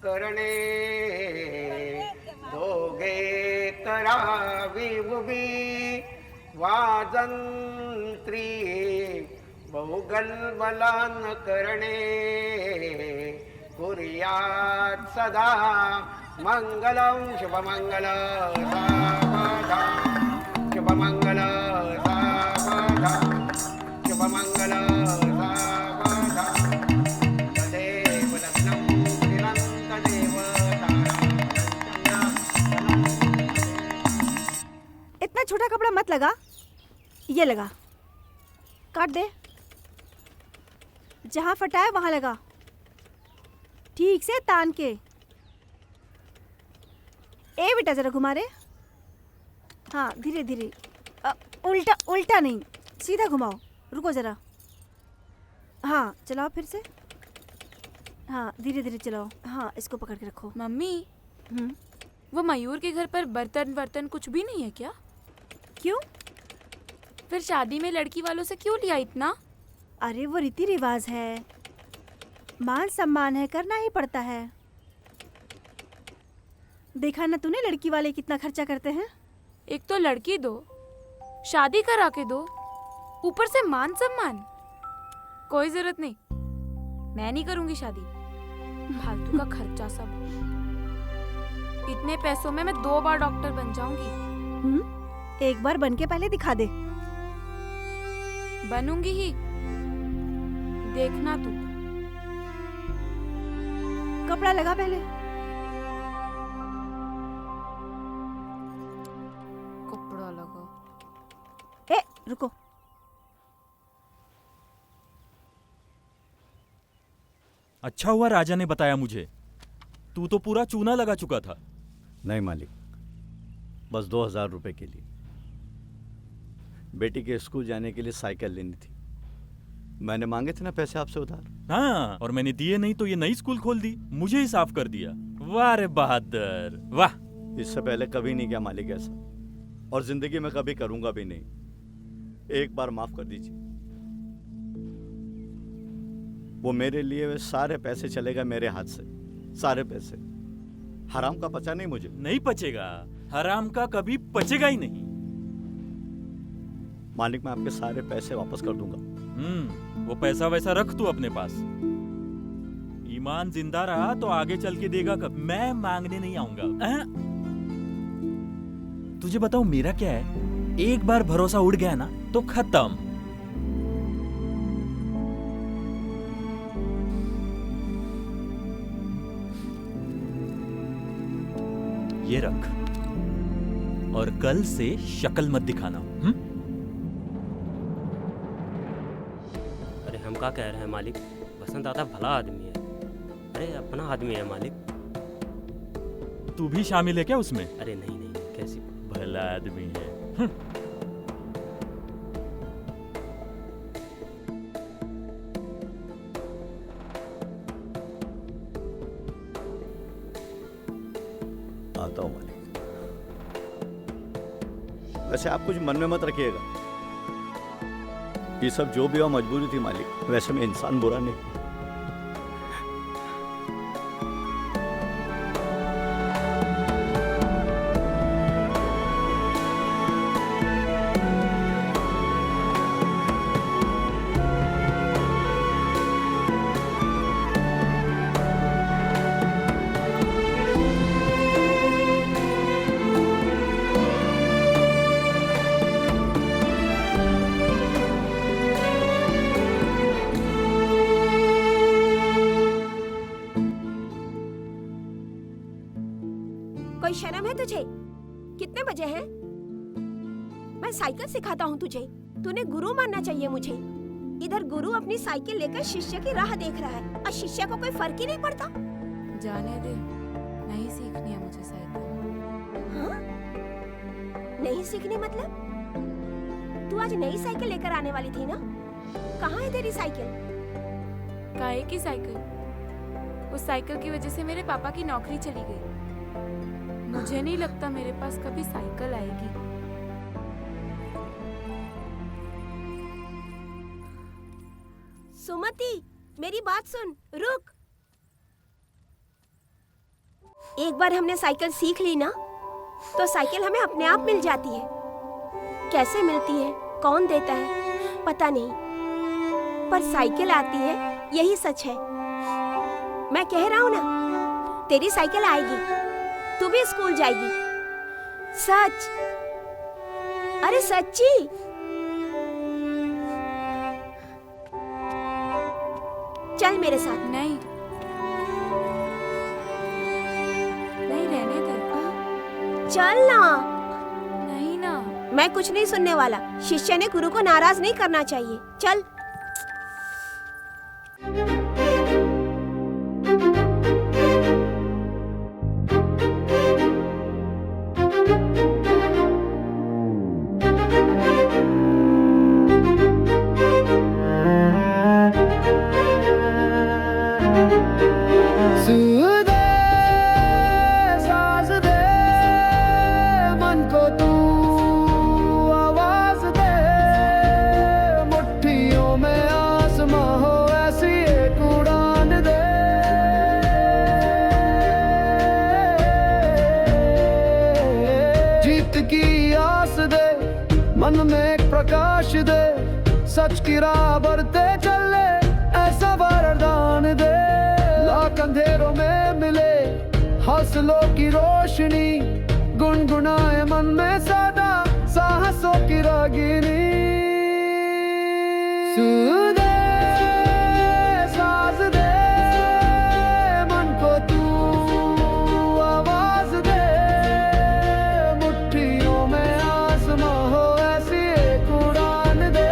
करणे दोघे करावी उभी वाजंत्री बहुगलबलान करणे कुर्यात् सदा मंगलम शुभमंगल सावधान शुभमंगल सावधान शुभमंगल सावधान तदेव लग्नं निरन्तदेव इतना छोटा कपड़ा मत लगा, ये लगा, काट दे। जहां फटा है वहां लगा, ठीक से तान के। ए बेटा जरा घुमा रे। हाँ धीरे धीरे, उल्टा उल्टा नहीं, सीधा घुमाओ। रुको जरा, हाँ चलाओ फिर से। हाँ धीरे धीरे चलाओ। हाँ इसको पकड़ के रखो। मम्मी, वो मयूर के घर पर बर्तन वर्तन कुछ भी नहीं है क्या? क्यों? फिर शादी में लड़की वालों से क्यों लिया इतना? अरे वो रीति रिवाज है, मान सम्मान है, करना ही पड़ता है। देखा ना तूने लड़की वाले कितना खर्चा करते हैं। एक तो लड़की दो, शादी करा के दो, ऊपर से मान सम्मान। कोई जरूरत नहीं, मैं नहीं करूंगी शादी। फालतू का खर्चा सब। इतने पैसों में मैं 2 बार डॉक्टर बन जाऊंगी। एक बार बन के पहले दिखा दे। बनूंगी ही, देखना तू। कपड़ा लगा पहले। कपड़ा लगा। ए रुको, अच्छा हुआ राजा ने बताया मुझे, तू तो पूरा चूना लगा चुका था। नहीं मालिक, बस 2,000 रुपए के लिए। बेटी के स्कूल जाने के लिए साइकिल लेनी थी। मैंने मांगे थे ना पैसे आपसे उधार। हाँ, और मैंने दिए नहीं तो ये नई स्कूल खोल दी, मुझे ही साफ कर दिया। वाह रे बहादुर वाह। इससे पहले कभी नहीं किया मालिक ऐसा, और जिंदगी में कभी करूंगा भी नहीं। एक बार माफ कर दीजिए। वो मेरे लिए वे सारे पैसे चलेगा मेरे हाथ से, सारे पैसे। हराम का पचा नहीं मुझे। नहीं पचेगा, हराम का कभी पचेगा ही नहीं। मालिक मैं आपके सारे पैसे वापस कर दूंगा। वो पैसा वैसा रख तू अपने पास। ईमान जिंदा रहा तो आगे चल के देगा कब। मैं मांगने नहीं आऊंगा। तुझे बताऊं मेरा क्या है, एक बार भरोसा उड़ गया ना तो खत्म। ये रख, और कल से शक्ल मत दिखाना। अरे हम क्या कह रहे हैं मालिक, बसंत दादा भला आदमी है। अरे अपना आदमी है मालिक। तू भी शामिल है क्या उसमें? अरे नहीं नहीं, कैसी भला आदमी है। आता हूं मालिक। वैसे आप कुछ मन में मत रखिएगा, ये सब जो भी हो मजबूरी थी मालिक। वैसे मैं इंसान बुरा नहीं। कोई शर्म है तुझे? कितने बजे हैं? मैं साइकिल सिखाता हूँ तुझे, तूने गुरु मानना चाहिए मुझे। इधर गुरु अपनी साइकिल लेकर शिष्य की राह देख रहा है और शिष्य को कोई फर्क ही नहीं पड़ता। जाने दे, नहीं सीखनी है मुझे साइकिल। हाँ? नहीं सीखनी मतलब? तू आज नई साइकिल लेकर आने वाली थी ना? कहाँ है तेरी साइकिल? काहे की साइकिल? उस साइकिल की वजह से मेरे पापा की नौकरी चली गई। मुझे नहीं लगता मेरे पास कभी साइकिल आएगी। सुमति, मेरी बात सुन, रुक। एक बार हमने साइकिल सीख ली ना, तो साइकिल हमें अपने आप मिल जाती है। कैसे मिलती है, कौन देता है, पता नहीं, पर साइकिल आती है, यही सच है। मैं कह रहा हूँ ना, तेरी साइकिल आएगी, तू भी स्कूल जाएगी। सच, अरे सच्ची। चल मेरे साथ। नहीं नहीं, रहने दे। चल ना। नहीं ना। मैं कुछ नहीं सुनने वाला। शिष्य ने गुरु को नाराज नहीं करना चाहिए। चल। मन में एक प्रकाश दे, सच की राह बढ़ते चले, ऐसा वरदान दे। लाख अंधेरों में मिले हौसलों की रोशनी, गुनगुनाए मन में सदा साहसों की रागिनी। सुदे साज दे मन को तू, आवाज दे मुट्ठियों में आसमां हो, ऐसी एक उड़ान दे।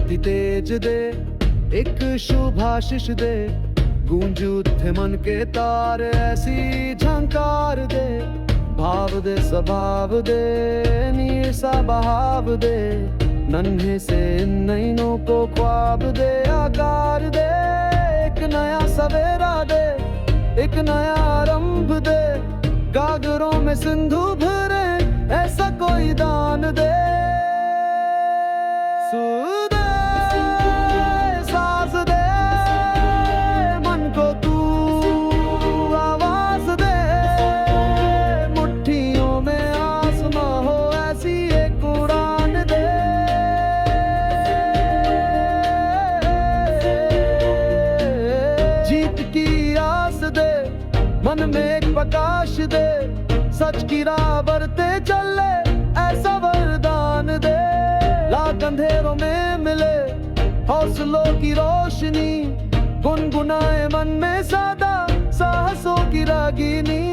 राती तेज दे एक शुभाशिष दे गूंज उठे मन के तार ऐसी झंकार दे भाव दे स्वभाव दे नीर सा बहाव दे नन्हे से नैनों को ख्वाब दे आकार दे एक नया सवेरा दे एक नया आरंभ दे गागरों में सिंधु भरे ऐसा कोई दान दे सुर दे साज दे मन को तू आवाज दे मुट्ठियों में आसमां हो ऐसी एक उड़ान दे जीत की आस दे मन में एक प्रकाश दे सच की राह बरते चले ऐसा वरदान दे लाख अंधेरों में मिले हौसलों की रोशनी गुनगुनाए मन में सदा साहसों की रागिनी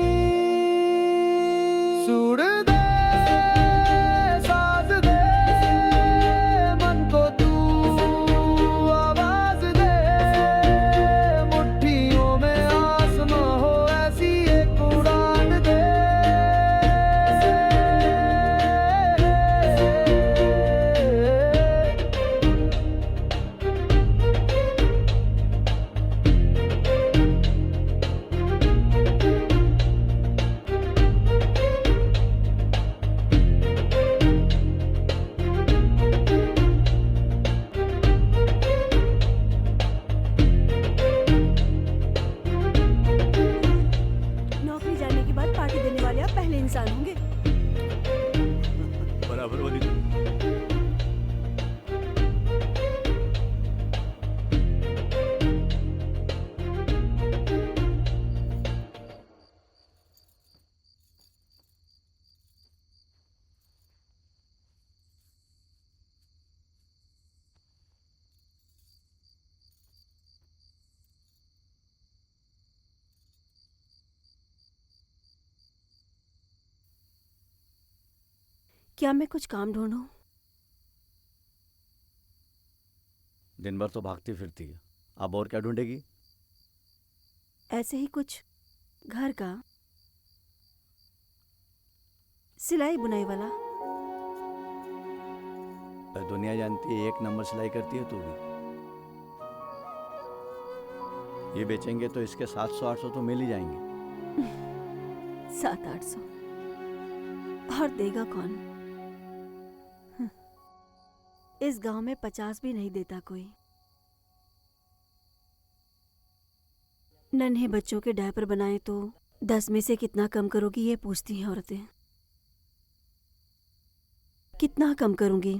सुर दे साज दे मन को तू आवाज दे मुट्ठियों में आसमां हो ऐसी एक उड़ान दे नौकरी जाने के बाद पार्टी देने वाले आप पहले इंसान होंगे। बराबर वाली तू। क्या मैं कुछ काम ढूंढूं? दिन भर तो भागती फिरती है, अब और क्या ढूंढेगी? ऐसे ही कुछ घर का सिलाई बुनाई वाला। पर दुनिया जानती है एक नंबर सिलाई करती है तू भी। ये बेचेंगे तो इसके 700-800 तो मिल ही जाएंगे। 700-800 और देगा कौन? इस गांव में 50 भी नहीं देता कोई। नन्हे बच्चों के डायपर बनाए तो 10 में से कितना कम करोगी ये पूछती हैं औरतें। कितना कम करूंगी?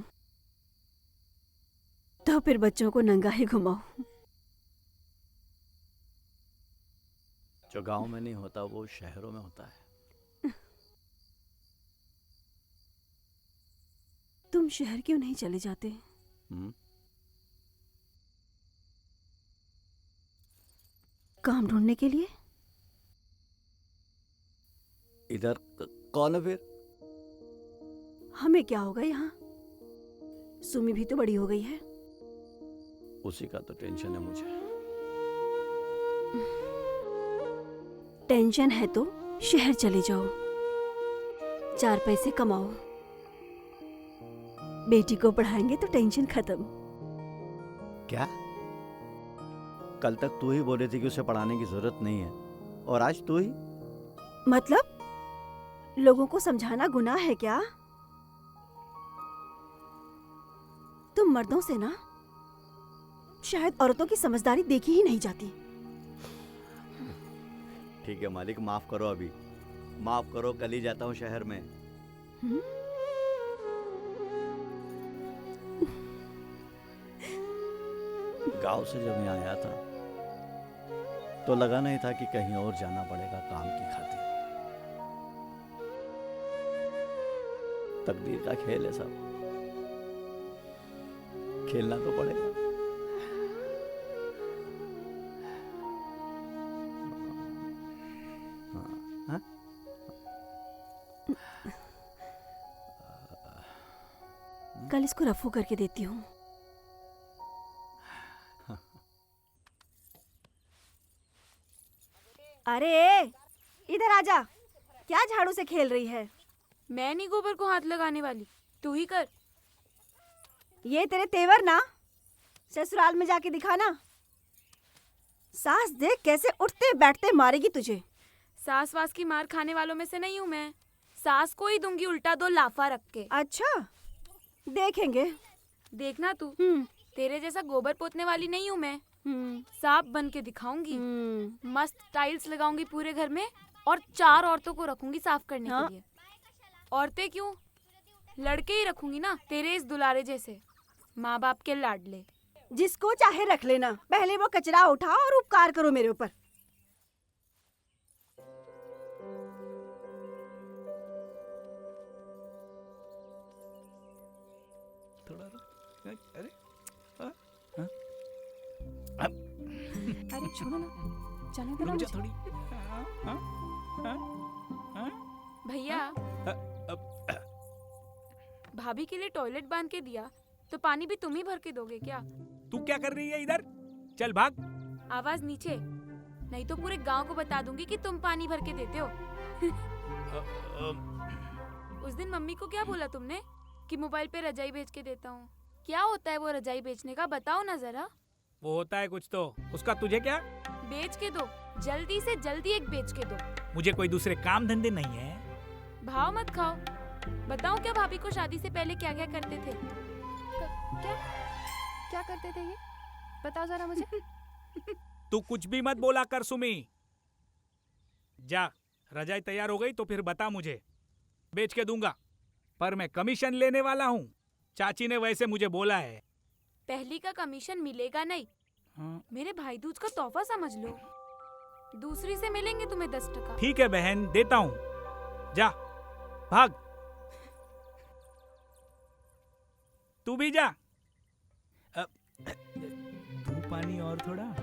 तो फिर बच्चों को नंगा ही घुमाओ। जो गांव में नहीं होता वो शहरों में होता है। तुम शहर क्यों नहीं चले जाते? काम ढूंढने के लिए? इधर कौन है फिर? हमें क्या होगा यहाँ? सुमी भी तो बड़ी हो गई है। उसी का तो टेंशन है मुझे। टेंशन है तो शहर चले जाओ, 4 पैसे कमाओ। बेटी को पढ़ाएंगे तो टेंशन खत्म। क्या? कल तक तू ही बोल रही थी कि उसे पढ़ाने की जरूरत नहीं है, और आज तू ही? मतलब लोगों को समझाना गुनाह है क्या? तुम मर्दों से ना शायद औरतों की समझदारी देखी ही नहीं जाती। ठीक है मालिक, माफ करो, अभी माफ करो, कल ही जाता हूँ शहर में। गांव से जब मैं आया था तो लगा नहीं था कि कहीं और जाना पड़ेगा काम की खातिर। तकदीर का खेल है सब, खेलना तो पड़ेगा। हाँ? कल इसको रफू करके देती हूँ। अरे इधर आजा, क्या झाड़ू से खेल रही है? मैं नहीं गोबर को हाथ लगाने वाली, तू ही कर। ये तेरे तेवर ना, ससुराल में जाके दिखाना। सास देख कैसे उठते बैठते मारेगी तुझे। सास वास की मार खाने वालों में से नहीं हूँ मैं। सास को ही दूंगी उल्टा 2 लाफा रख के। अच्छा, देखेंगे। देखना तू, तेरे जैसा गोबर पोतने वाली नहीं हूँ मैं। सांप बन के दिखाऊंगी। मस्त टाइल्स लगाऊंगी पूरे घर में और 4 औरतों को रखूंगी साफ करने के लिए। औरतें क्यों, लड़के ही रखूंगी ना, तेरे इस दुलारे जैसे माँ बाप के लाडले। जिसको चाहे रख लेना, पहले वो कचरा उठाओ और उपकार करो मेरे ऊपर। थोड़ा अरे अरे छोड़ो ना, जाने दो ना रुक जा मुझे। थोड़ी। भैया, भाभी के लिए टॉयलेट बांध के दिया तो पानी भी तुम ही भर के दोगे क्या? तू क्या कर रही है इधर? चल भाग। आवाज नीचे, नहीं तो पूरे गांव को बता दूंगी कि तुम पानी भर के देते हो। उस दिन मम्मी को क्या बोला तुमने कि मोबाइल पे रजाई बेच के देता हूँ? क्या होता है वो रजाई बेचने का, बताओ ना जरा। वो होता है कुछ तो, उसका तुझे क्या? बेच के दो, जल्दी से जल्दी एक बेच के दो। मुझे कोई दूसरे काम धंधे नहीं है। भाव मत खाओ। बताओ क्या भाभी को शादी से पहले क्या क्या करते थे? क्या करते थे ये, बताओ जरा मुझे। तू कुछ भी मत बोला कर सुमी। जा, रजाई तैयार हो गई तो फिर बता मुझे, बेच के दूंगा, पर मैं कमीशन लेने वाला हूँ। चाची ने वैसे मुझे बोला है। पहली का कमीशन मिलेगा नहीं। मेरे भाई दूज का तोहफा समझ लो। दूसरी से मिलेंगे तुम्हें 10%। ठीक है बहन, देता हूँ, जा भाग। तू भी जा। दू पानी और थोड़ा।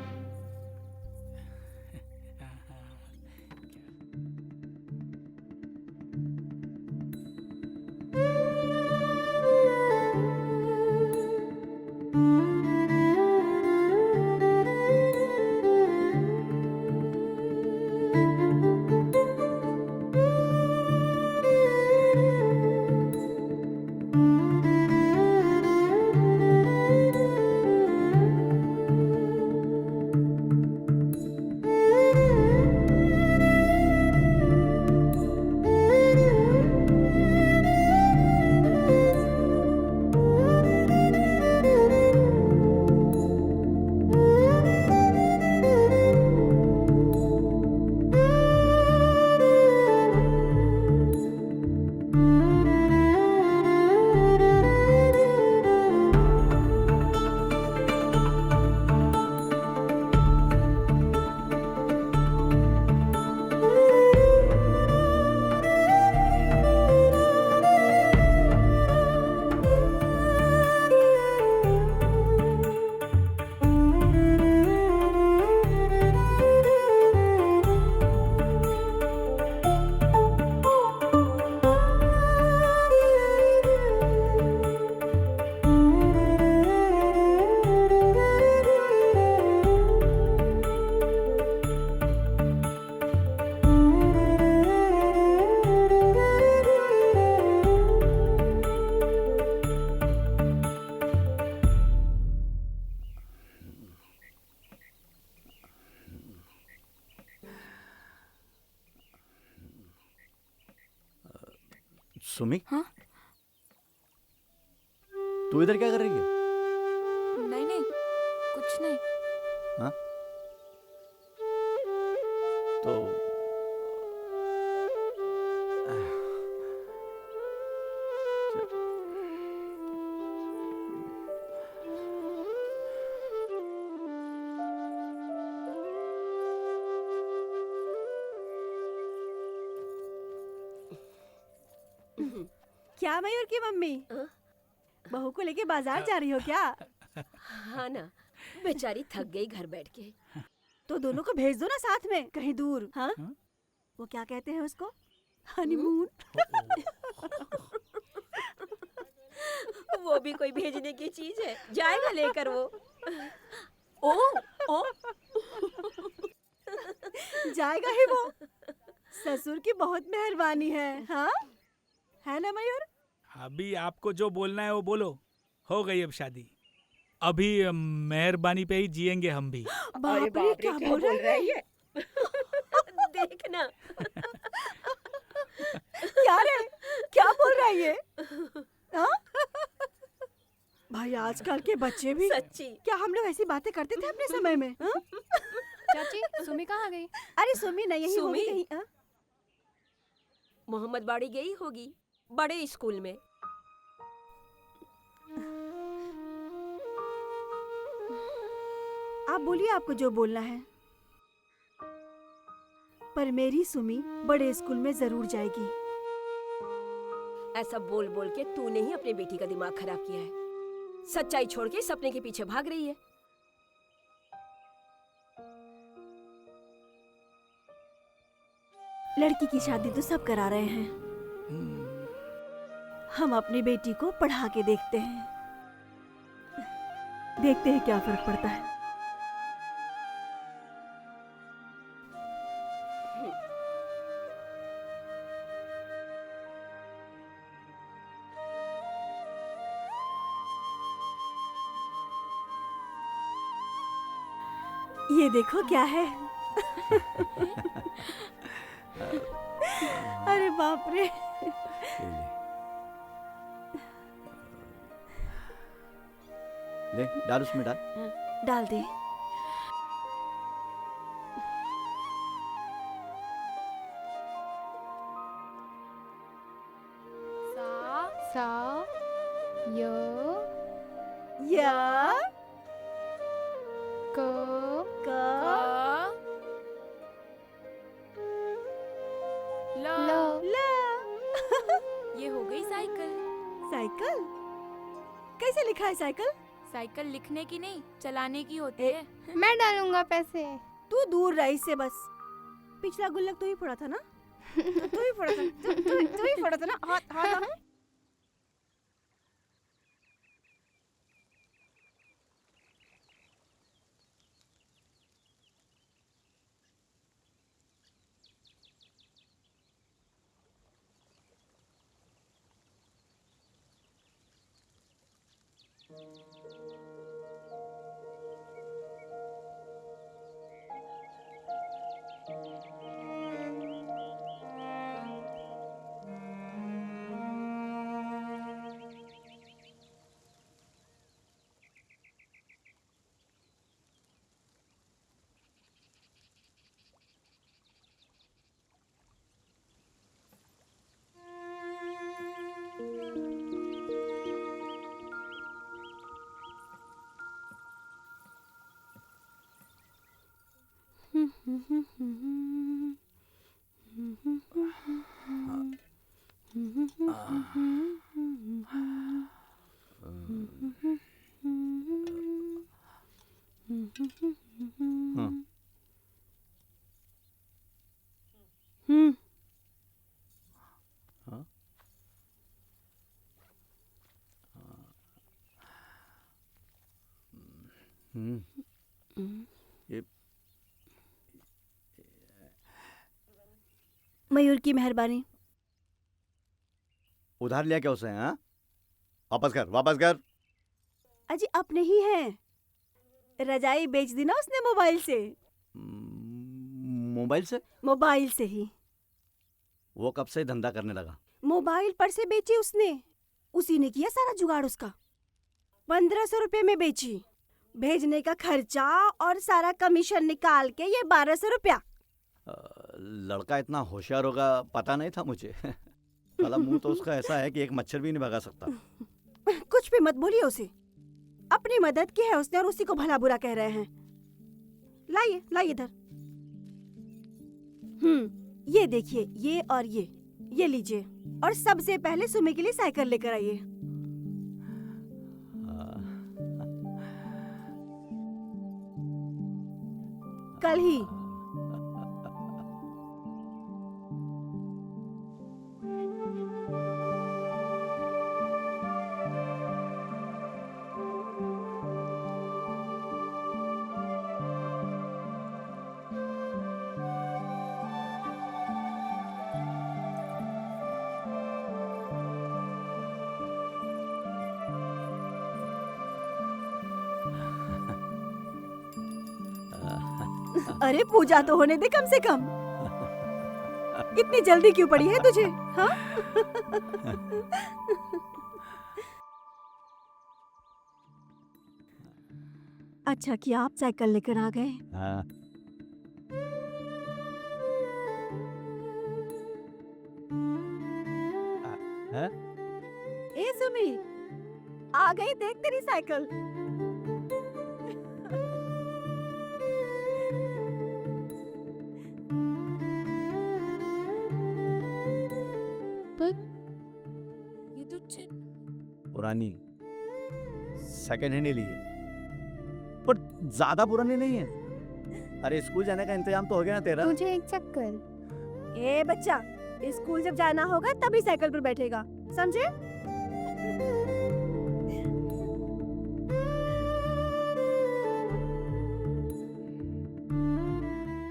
सुमी, हाँ? तू इधर क्या कर रही है? नहीं नहीं, कुछ नहीं। हाँ? तो क्या मयूर की मम्मी, बहू को लेके बाजार जा रही हो क्या? हाँ ना, बेचारी थक गई घर बैठ के। तो दोनों को भेज दो ना साथ में कहीं दूर। हाँ? वो क्या कहते हैं उसको, हनीमून। वो भी कोई भेजने की चीज है, जाएगा लेकर वो। ओ ओ जाएगा ही वो। ससुर की बहुत मेहरबानी है। हाँ है ना मयूर? अभी आपको जो बोलना है वो बोलो। हो गई अब शादी। अभी मेहरबानी पे ही जिएंगे हम भी। बाप रे, क्या बोल रहा है ये? देखना। क्या रे, क्या बोल रहा है ये? हाँ? भाई आजकल के बच्चे भी सच्ची। क्या हम लोग ऐसी बातें करते थे अपने समय में? हाँ? चाची सुमी कहाँ गई? अरे सुमी नहीं, यही होगी सुमी? कहीं। हाँ? मोहम्मद बाड़ी गई होगी बड़े स्कूल में। आप बोलिए, आपको जो बोलना है। पर मेरी सुमी बड़े स्कूल में जरूर जाएगी। ऐसा बोल बोल के तूने ही अपने बेटी का दिमाग खराब किया है। सच्चाई छोड़ के सपने के पीछे भाग रही है। लड़की की शादी तो सब करा रहे हैं, हम अपनी बेटी को पढ़ा के देखते हैं क्या फर्क पड़ता है। ये देखो क्या है। अरे बाप रे। ले डाल, उसमें डाल। डाल दे। सा य या क क ल ल। ये हो गई साइकिल। साइकिल कैसे लिखा है साइकिल? साइकिल लिखने की नहीं, चलाने की होती है। मैं डालूंगा पैसे। तू दूर रही से बस। पिछला गुल्लक तू ही फोड़ा था ना? तू ही फोड़ा था, तू ही फोड़ा था ना? हाथ हाथ। ये मयूर की मेहरबानी। उधार लिया क्या उसे? हाँ, वापस कर, वापस कर। अजी अपने ही हैं। रजाई बेच दी ना उसने मोबाइल से। मोबाइल से? मोबाइल से ही। वो कब से धंधा करने लगा? मोबाइल पर से बेची उसने। उसी ने किया सारा जुगाड़ उसका। 1500 रुपए में बेची। भेजने का खर्चा और सारा कमीशन निकाल के ये 1200 रुपया। लड़का इतना होशियार होगा पता नहीं था मुझे। साला मुंह तो उसका ऐसा है कि एक मच्छर भी नहीं भगा सकता। कुछ भी मत बोलिए उसे। अपनी मदद की है उसने और उसी को भला बुरा कह रहे हैं। लाइए लाइए इधर। ये देखिए, ये और ये लीजिए। और सबसे पहले सुमी के लिए साइकिल लेकर आइए। कल ही। अरे पूजा तो होने दे कम से कम। इतनी जल्दी क्यों पड़ी है तुझे? हाँ? अच्छा किया आप साइकिल लेकर आ गए। हाँ। हैं? ए सुमी, आ गई देख तेरी साइकिल। ये तो पुरानी सेकंड हैंड ही ली है, पर ज्यादा पुरानी नहीं है। अरे स्कूल जाने का इंतजाम तो हो गया ना तेरा? मुझे एक चक्कर। ए बच्चा, स्कूल जब जाना होगा तभी साइकिल पर बैठेगा, समझे?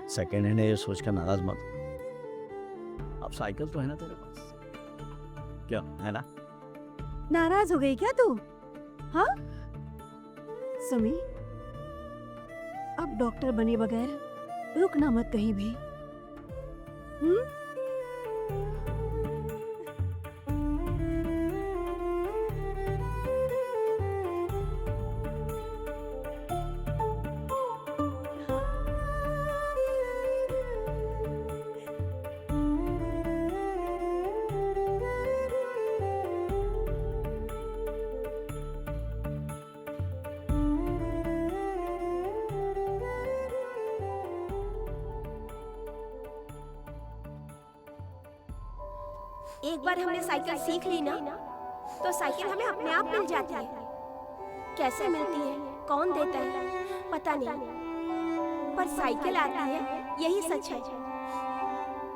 सेकंड हैंड है ये सोच कर नाराज मत। अब साइकिल तो है ना तेरे पास, क्या है ना? नाराज हो गई क्या तू? हाँ? सुमी, अब डॉक्टर बने बगैर रुकना मत कहीं भी। एक बार हमने साइकिल सीख ली ना, तो साइकिल हमें अपने आप मिल जाती है। कैसे मिलती है, कौन देता है, पता नहीं, पर साइकिल आती है, यही सच है।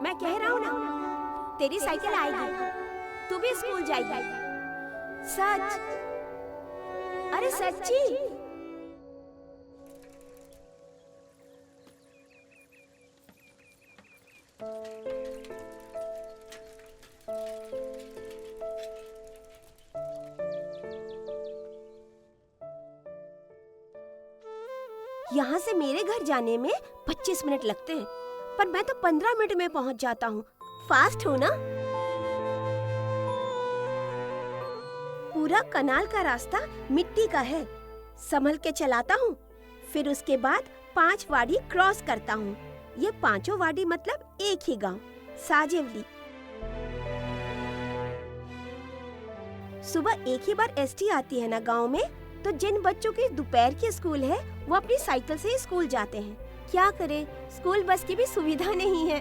मैं कह रहा हूँ ना, तेरी साइकिल आएगी, तू भी स्कूल जाएगी। सच, अरे सच्ची। यहाँ से मेरे घर जाने में 25 मिनट लगते हैं, पर मैं तो 15 मिनट में पहुँच जाता हूँ। फास्ट हूँ ना? पूरा कनाल का रास्ता मिट्टी का है, संभल के चलाता हूँ। फिर उसके बाद 5 वाड़ी क्रॉस करता हूँ। ये 5 वाड़ी मतलब एक ही गांव, साजेवली। सुबह एक ही बार एसटी आती है ना गांव में, तो जिन बच्चों की दोपहर की स्कूल है वो अपनी साइकिल से ही स्कूल जाते हैं। क्या करें, स्कूल बस की भी सुविधा नहीं है।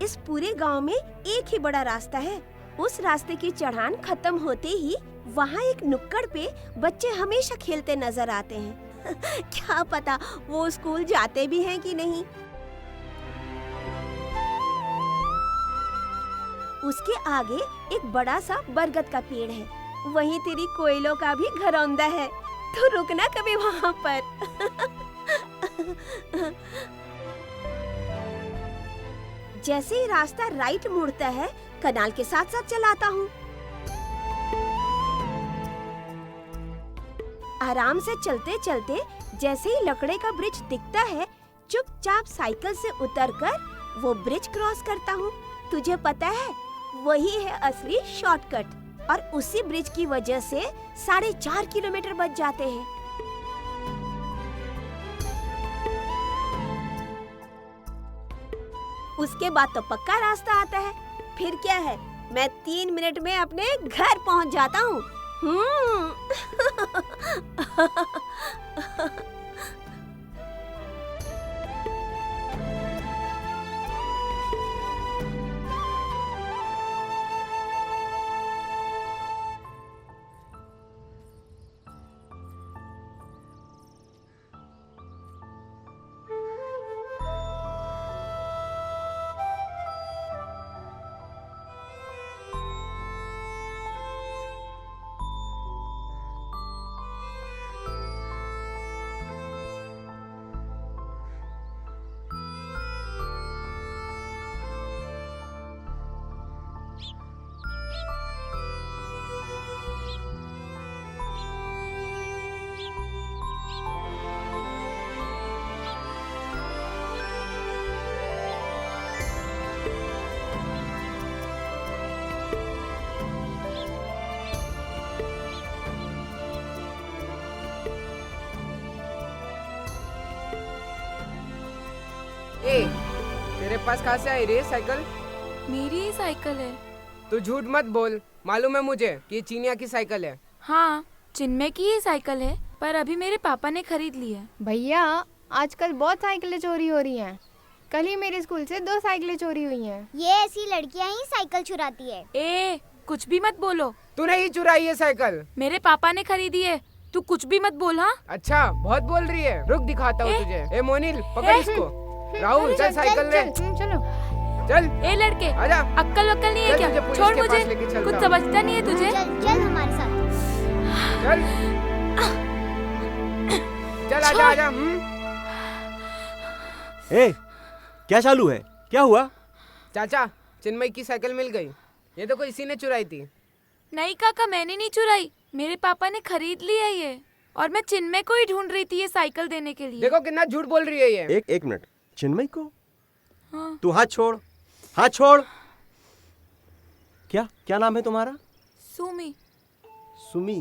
इस पूरे गांव में एक ही बड़ा रास्ता है। उस रास्ते की चढ़ान खत्म होते ही वहाँ एक नुक्कड़ पे बच्चे हमेशा खेलते नजर आते हैं। क्या पता वो स्कूल जाते भी हैं कि नहीं। उसके आगे एक बड़ा सा बरगद का पेड़ है, वहीं तेरी कोयलों का भी घरौंदा है, तो रुकना कभी वहाँ पर। जैसे ही रास्ता राइट मुड़ता है, कनाल के साथ साथ चलाता हूँ। आराम से चलते चलते जैसे ही लकड़े का ब्रिज दिखता है, चुपचाप साइकिल से उतरकर वो ब्रिज क्रॉस करता हूँ। तुझे पता है, वही है असली शॉर्टकट, और उसी ब्रिज की वजह से 4.5 किलोमीटर बच जाते हैं। उसके बाद तो पक्का रास्ता आता है। फिर क्या है, मैं 3 मिनट में अपने घर पहुंच जाता हूँ। ए, तेरे पास कहाँ से आई रे साइकिल? मेरी ही साइकिल है। तू झूठ मत बोल, मालूम है मुझे कि ये चीनिया की साइकिल है। हाँ, चिन्मय की ही साइकिल है, पर अभी मेरे पापा ने खरीद ली है। भैया आजकल बहुत साइकिलें चोरी हो रही हैं। कल ही मेरे स्कूल से 2 साइकिलें चोरी हुई हैं। ये ऐसी लड़कियां ही साइकिल चुराती है। ए, कुछ भी मत बोलो। तूने ही चुराई है साइकिल। मेरे पापा ने खरीदी है, तू कुछ भी मत बोल। हाँ अच्छा, बहुत बोल रही है, रुक दिखाता हूँ तुझे। ए मोनिल, पकड़ इसको। राहुल चल साइकिल ले। चलो चल। ए लड़के, आजा। अक्कल वक्कल नहीं है चल, क्या? तुझे पुलिस छोड़ के पास मुझे, लेके चलता कुछ हूँ। समझता नहीं है तुझे। चल हमारे साथ। चल चल आजा आजा। ए, क्या चालू है? क्या हुआ? चाचा, चिन्मय की साइकिल मिल गई। ये तो कोई इसी ने चुराई थी। नहीं काका, मैंने नहीं चुराई, मेरे पापा ने खरीद ली है ये। और मैं चिन्मय को ही ढूंढ रही थी ये साइकिल देने के लिए। देखो कितना झूठ बोल रही है ये। एक मिनट, चिन्मय को? हाँ। तू हाथ छोड़, हाथ छोड़। क्या नाम है तुम्हारा? सुमी। सुमी?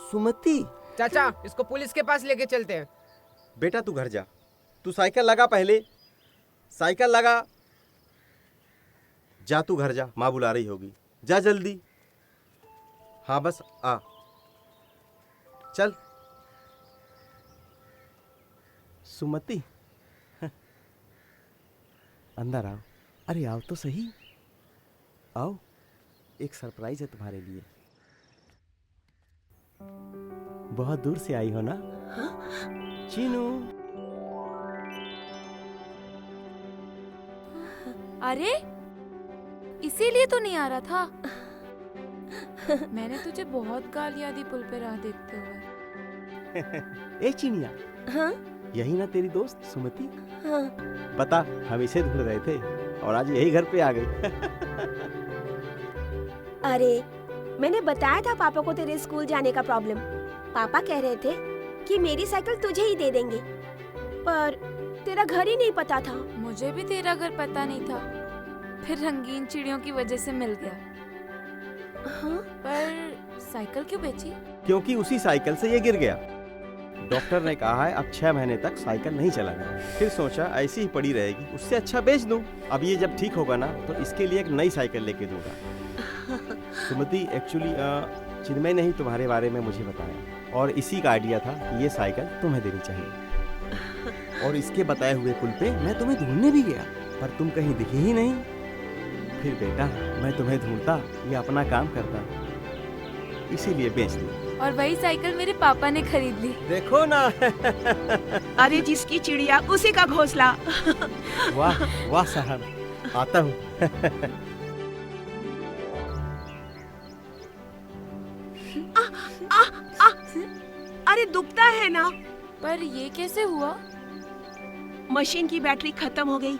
सुमति? चाचा, इसको पुलिस के पास लेके चलते हैं। बेटा तू घर जा, तू साइकिल लगा, पहले साइकिल लगा। जा तू घर जा, माँ बुला रही होगी, जा जल्दी। हाँ बस आ, चल। सुमति अंदर आओ। अरे आओ तो सही, आओ, एक सरप्राइज है तुम्हारे लिए। बहुत दूर से आई हो ना? चीनू। अरे इसीलिए तो नहीं आ रहा था। मैंने तुझे बहुत गालियां दी पुल पे राह देखते हुए। ए चीनिया। हाँ? यही ना तेरी दोस्त सुमति? हाँ। पता, हम इसे ढूंढ रहे थे और आज यही घर पे आ गई। अरे मैंने बताया था पापा को तेरे स्कूल जाने का प्रॉब्लम। पापा कह रहे थे कि मेरी साइकिल तुझे ही दे देंगे, पर तेरा घर ही नहीं पता था। मुझे भी तेरा घर पता नहीं था, फिर रंगीन चिड़ियों की वजह से मिल गया। हाँ? पर साइकिल क्यों बेची? क्योंकि उसी साइकिल से ये गिर गया। डॉक्टर ने कहा है अब 6 महीने तक साइकिल नहीं चलाना। फिर सोचा ऐसी ही पड़ी रहेगी, उससे अच्छा बेच दूं। अब ये जब ठीक होगा ना तो इसके लिए एक नई साइकिल लेके दूंगा। सुमति, एक्चुअली चिन्मय ने ही तुम्हारे बारे में मुझे बताया और इसी का आइडिया था कि ये साइकिल तुम्हें देनी चाहिए। और इसके बताए हुए पुल पे मैं तुम्हें ढूंढने भी गया, पर तुम कहीं दिखी ही नहीं। फिर बेटा मैं तुम्हें ढूंढता, ये अपना काम करता, इसीलिए बेच दी। और वही साइकिल मेरे पापा ने खरीद ली। देखो ना। अरे जिसकी चिड़िया उसी का घोंसला। वाह वाह साहब, आता हूँ। अरे दुखता है ना? पर ये कैसे हुआ? मशीन की बैटरी खत्म हो गई,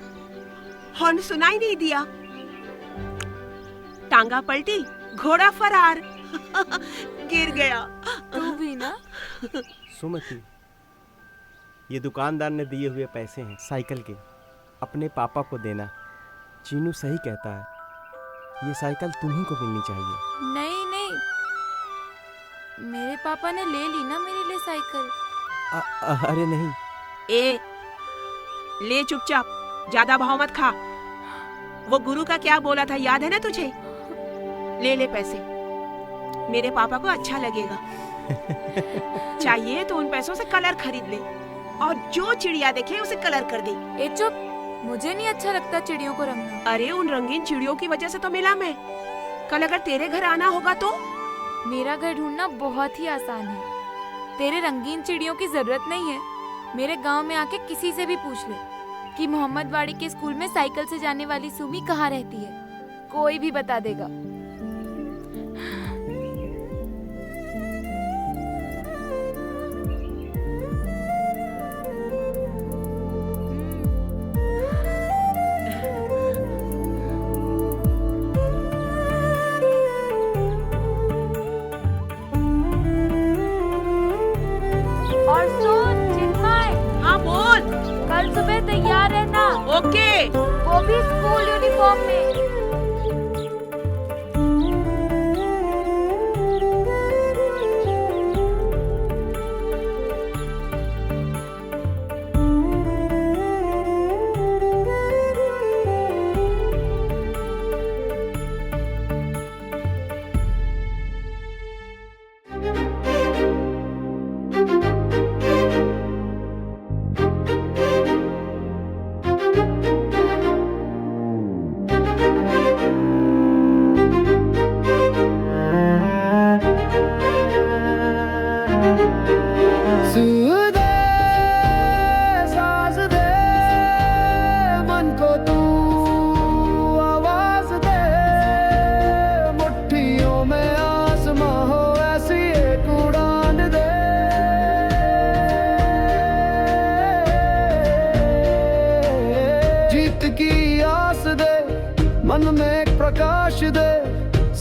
हॉर्न सुनाई नहीं दिया, टांगा पलटी, घोड़ा फरार, गिर गया। तू भी ना? सुमति, ये दुकानदार ने दिए हुए पैसे हैं साइकिल के, अपने पापा को देना। चीनू सही कहता है, ये साइकिल तुम्ही को मिलनी चाहिए। नहीं नहीं, मेरे पापा ने ले ली ना मेरे लिए साइकिल। अरे नहीं। ए, ले चुपचाप, ज्यादा भाव मत खा। वो गुरु का क्या बोला था याद है ना तुझे? ले ले पैसे, मेरे पापा को अच्छा लगेगा। चाहिए तो उन पैसों से कलर खरीद ले और जो चिड़िया देखे उसे कलर कर दे। ए चुप, मुझे नहीं अच्छा लगता चिड़ियों को रंगना। अरे उन रंगीन चिड़ियों की वजह से तो मिला मैं। कल अगर तेरे घर आना होगा तो? मेरा घर ढूंढना बहुत ही आसान है, तेरे रंगीन चिड़ियों की जरूरत नहीं है। मेरे गांव में आके किसी से भी पूछ ले कि मोहम्मद वाड़ी के स्कूल में साइकिल से जाने वाली सुमी कहाँ रहती है, कोई भी बता देगा। और सुन चिन्मय। हाँ बोल। कल सुबह तैयार रहना। ओके। वो भी स्कूल यूनिफॉर्म में।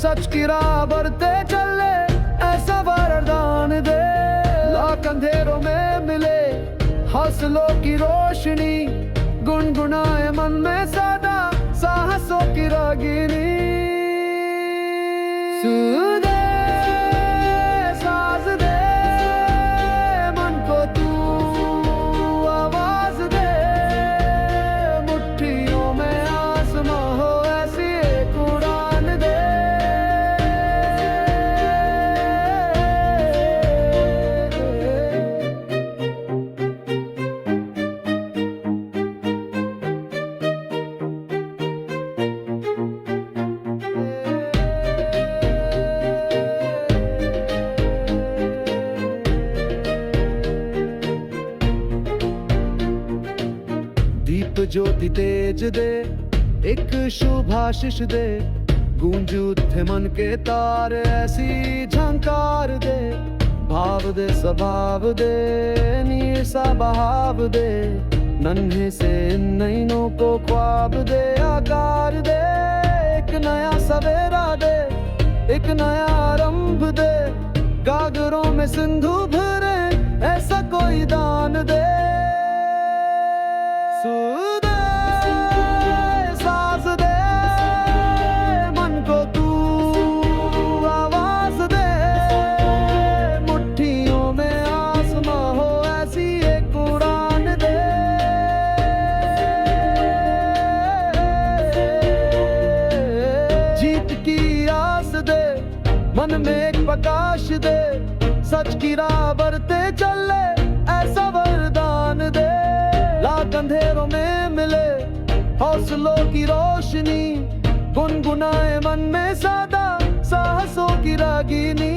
सच की राह बढ़ते चले ऐसा वरदान दे। लाख अंधेरों में मिले हौसलों की रोशनी, गुनगुनाए मन में सदा साहसों की रागिनी। सुदे साज दे मन को तू आवाज दे, मुट्ठियों में आसमां हो ऐसी एक उड़ान दे। दीप ज्योति तेज दे, एक शुभ आशीष दे, गूंज उठे मन के तार ऐसी झंकार दे। भाव दे स्वभाव दे, नीर सा बहाव दे, नन्हे से इन नैनों को ख्वाब दे आकार दे। एक नया सवेरा दे, एक नया आरंभ दे, गागरों में सिंधु भरे ऐसा कोई दान दे। सुदे साज दे मन को तू आवाज दे, मुट्ठियों में आसमां हो ऐसी एक उड़ान दे। जीत की आस दे, मन में एक प्रकाश दे, सच की राह बढ़ते चले ऐसा वरदान दे। लाख अंधेरों में मिले हौसलों की रोशनी, गुनगुनाए मन में सदा साहसों की रागिनी।